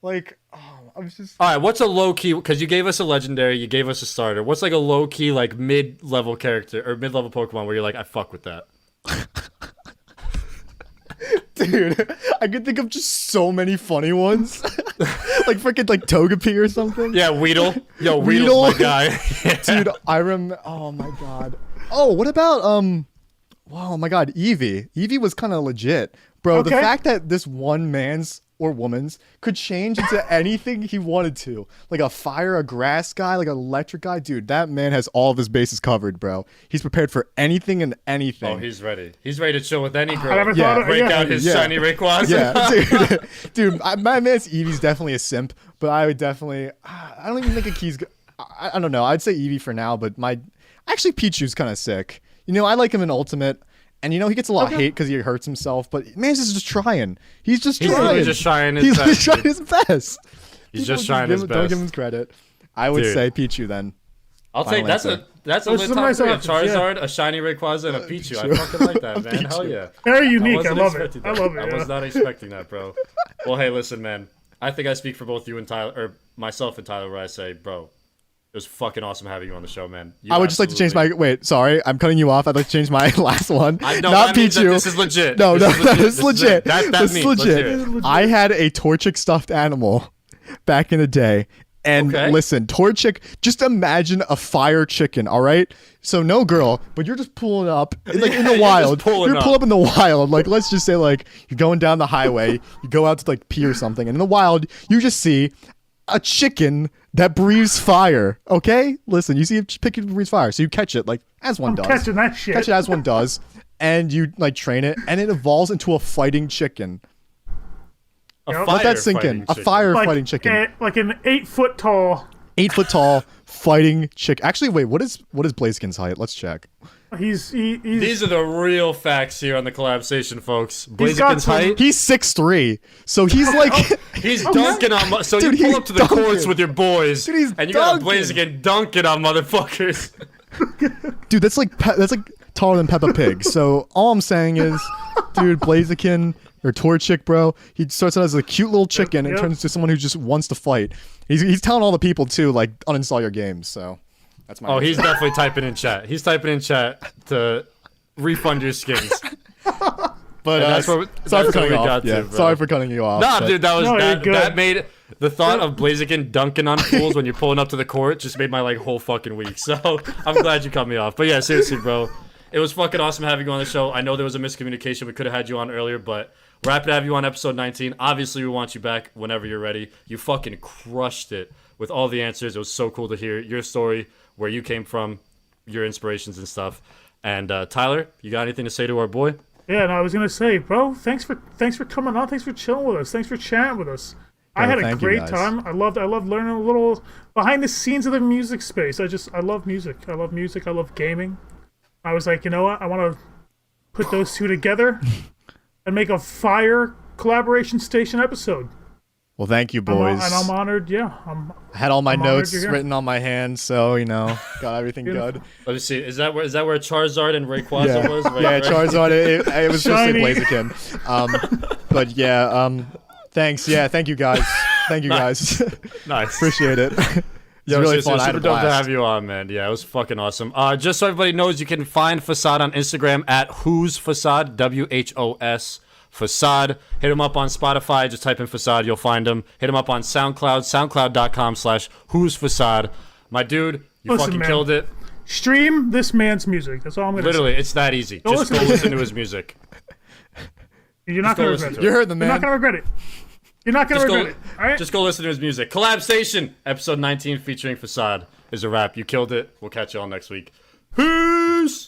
Like, I was just.
All right, what's a low key? Because you gave us a legendary, you gave us a starter. What's like a low key, like mid level character or mid level Pokemon where you're like, I fuck with that.
Dude, I could think of just so many funny ones. Like freaking like Togepi or something.
Yeah, Weedle. Yo,
Weedle.
Weedle's my guy.
Dude, I remember. Oh my god. Oh, what about oh my god, Eevee. Eevee was kind of legit, bro. The
Okay.
fact that this one man's or woman's could change into anything he wanted to, like a fire, a grass guy, like an electric guy. Dude, that man has all of his bases covered, bro. He's prepared for anything and anything.
Oh, he's ready. He's ready to chill with any girl.
I never
Yeah,
thought of
Break
yeah.
out his
Yeah.
shiny Rayquaza.
Yeah, dude, my man's Eevee's definitely a simp, but I would definitely, I don't even think a key's, I don't know, I'd say Eevee for now, but actually Pichu's kind of sick. You know, I like him in Ultimate, and you know, he gets a lot of hate because he hurts himself, but man's just trying. He's just
He's
trying.
really just trying his
He's
best.
just trying his best.
He's
People
just trying his
Don't give
best.
him credit. I would
Dude.
say Pichu then.
I'll
Final
take that's
answer.
a
Those
lit
are some
top
nice
3. A
options, yeah.
Charizard, a shiny Rayquaza, and a Pichu. I fucking like that, man. Hell yeah.
Very unique. I
wasn't
love it.
expecting
I
that.
love it.
I
yeah.
was not expecting that, bro. Well, hey, listen, man. I think I speak for both you and Tyler, or myself and Tyler, where I say, bro, It was fucking awesome having you on the show, man.
I would just like to change my wait. Sorry, I'm cutting you off. I'd like to change my last one. Not Pichu.
This is legit.
No, that's legit.
That's
legit. I had a Torchic stuffed animal back in the day. And listen, Torchic, just imagine a fire chicken, all right? So no girl, but you're just pulling up like in the wild. You're pulling up in the wild. Like let's just say like you're going down the highway, you go out to like pee or something, and in the wild, you just see a chicken that breathes fire. Okay? Listen, you see a chicken that breathes fire. So you catch it like as one does.
Catching that shit.
Catch it as one does. And you like train it, and it evolves into a fighting chicken. Let that sink in. A fighting chicken.
Like an 8 foot tall.
8 foot tall fighting chicken. Actually, wait. What is Blaziken's height? Let's check.
He's
These are the real facts here on the collabsation, folks. Blaziken's height.
He's 6'3", so he's like
he's dunking on. So dude, you pull up to the courts with your boys, and you got Blaziken dunking on motherfuckers.
Dude, that's like taller than Peppa Pig. So all I'm saying is, dude, Blaziken. Or Torchic, bro. He starts out as a cute little chicken and turns into someone who just wants to fight. He's telling all the people too, like uninstall your games. So that's my.
Oh, he's definitely typing in chat. He's typing in chat to refund your skins.
But sorry for cutting you off. Sorry for cutting you off.
Nah, dude, that made the thought of Blaziken dunking on fools when you're pulling up to the court just made my like whole fucking week. So I'm glad you cut me off. But yeah, seriously, bro. It was fucking awesome having you on the show. I know there was a miscommunication. We could have had you on earlier, but we're happy to have you on episode 19. Obviously, we want you back whenever you're ready. You fucking crushed it with all the answers. It was so cool to hear your story, where you came from, your inspirations and stuff. And Tyler, you got anything to say to our boy?
Yeah, and I was gonna say, bro, thanks for coming on. Thanks for chilling with us. Thanks for chatting with us. I had a great time. I loved learning a little behind the scenes of the music space. I love music. I love music. I love gaming. I was like, you know what? I want to put those two together and make a fire collaboration station episode.
Well, thank you, boys.
And I'm honored. Yeah,
I had all my notes written on my hand, so got everything good.
Let me see. Is that where Charizard and Rayquaza was? Right,
yeah, right? Charizard. It was just a Blaziken. But yeah, thanks. Yeah, thank you guys. Thank you guys.
Nice.
Appreciate it. It was really fun. I had a blast.
Super dope to have you on, man. Yeah, it was fucking awesome. Just so everybody knows, you can find Facade on Instagram at Who's Facade, WHOS Facade. Hit him up on Spotify. Just type in Facade, you'll find him. Hit him up on SoundCloud, soundcloud.com/Who's Facade. My dude, you fucking killed it.
Stream this man's music. That's all I'm gonna say.
Literally, it's that easy. Just go listen to his music.
You're not gonna regret it.
You heard the man.
You're not gonna regret it. You're not going to regret it, all right?
Just go listen to his music. Collabstation, episode 19 featuring Facade is a wrap. You killed it. We'll catch you all next week. Peace!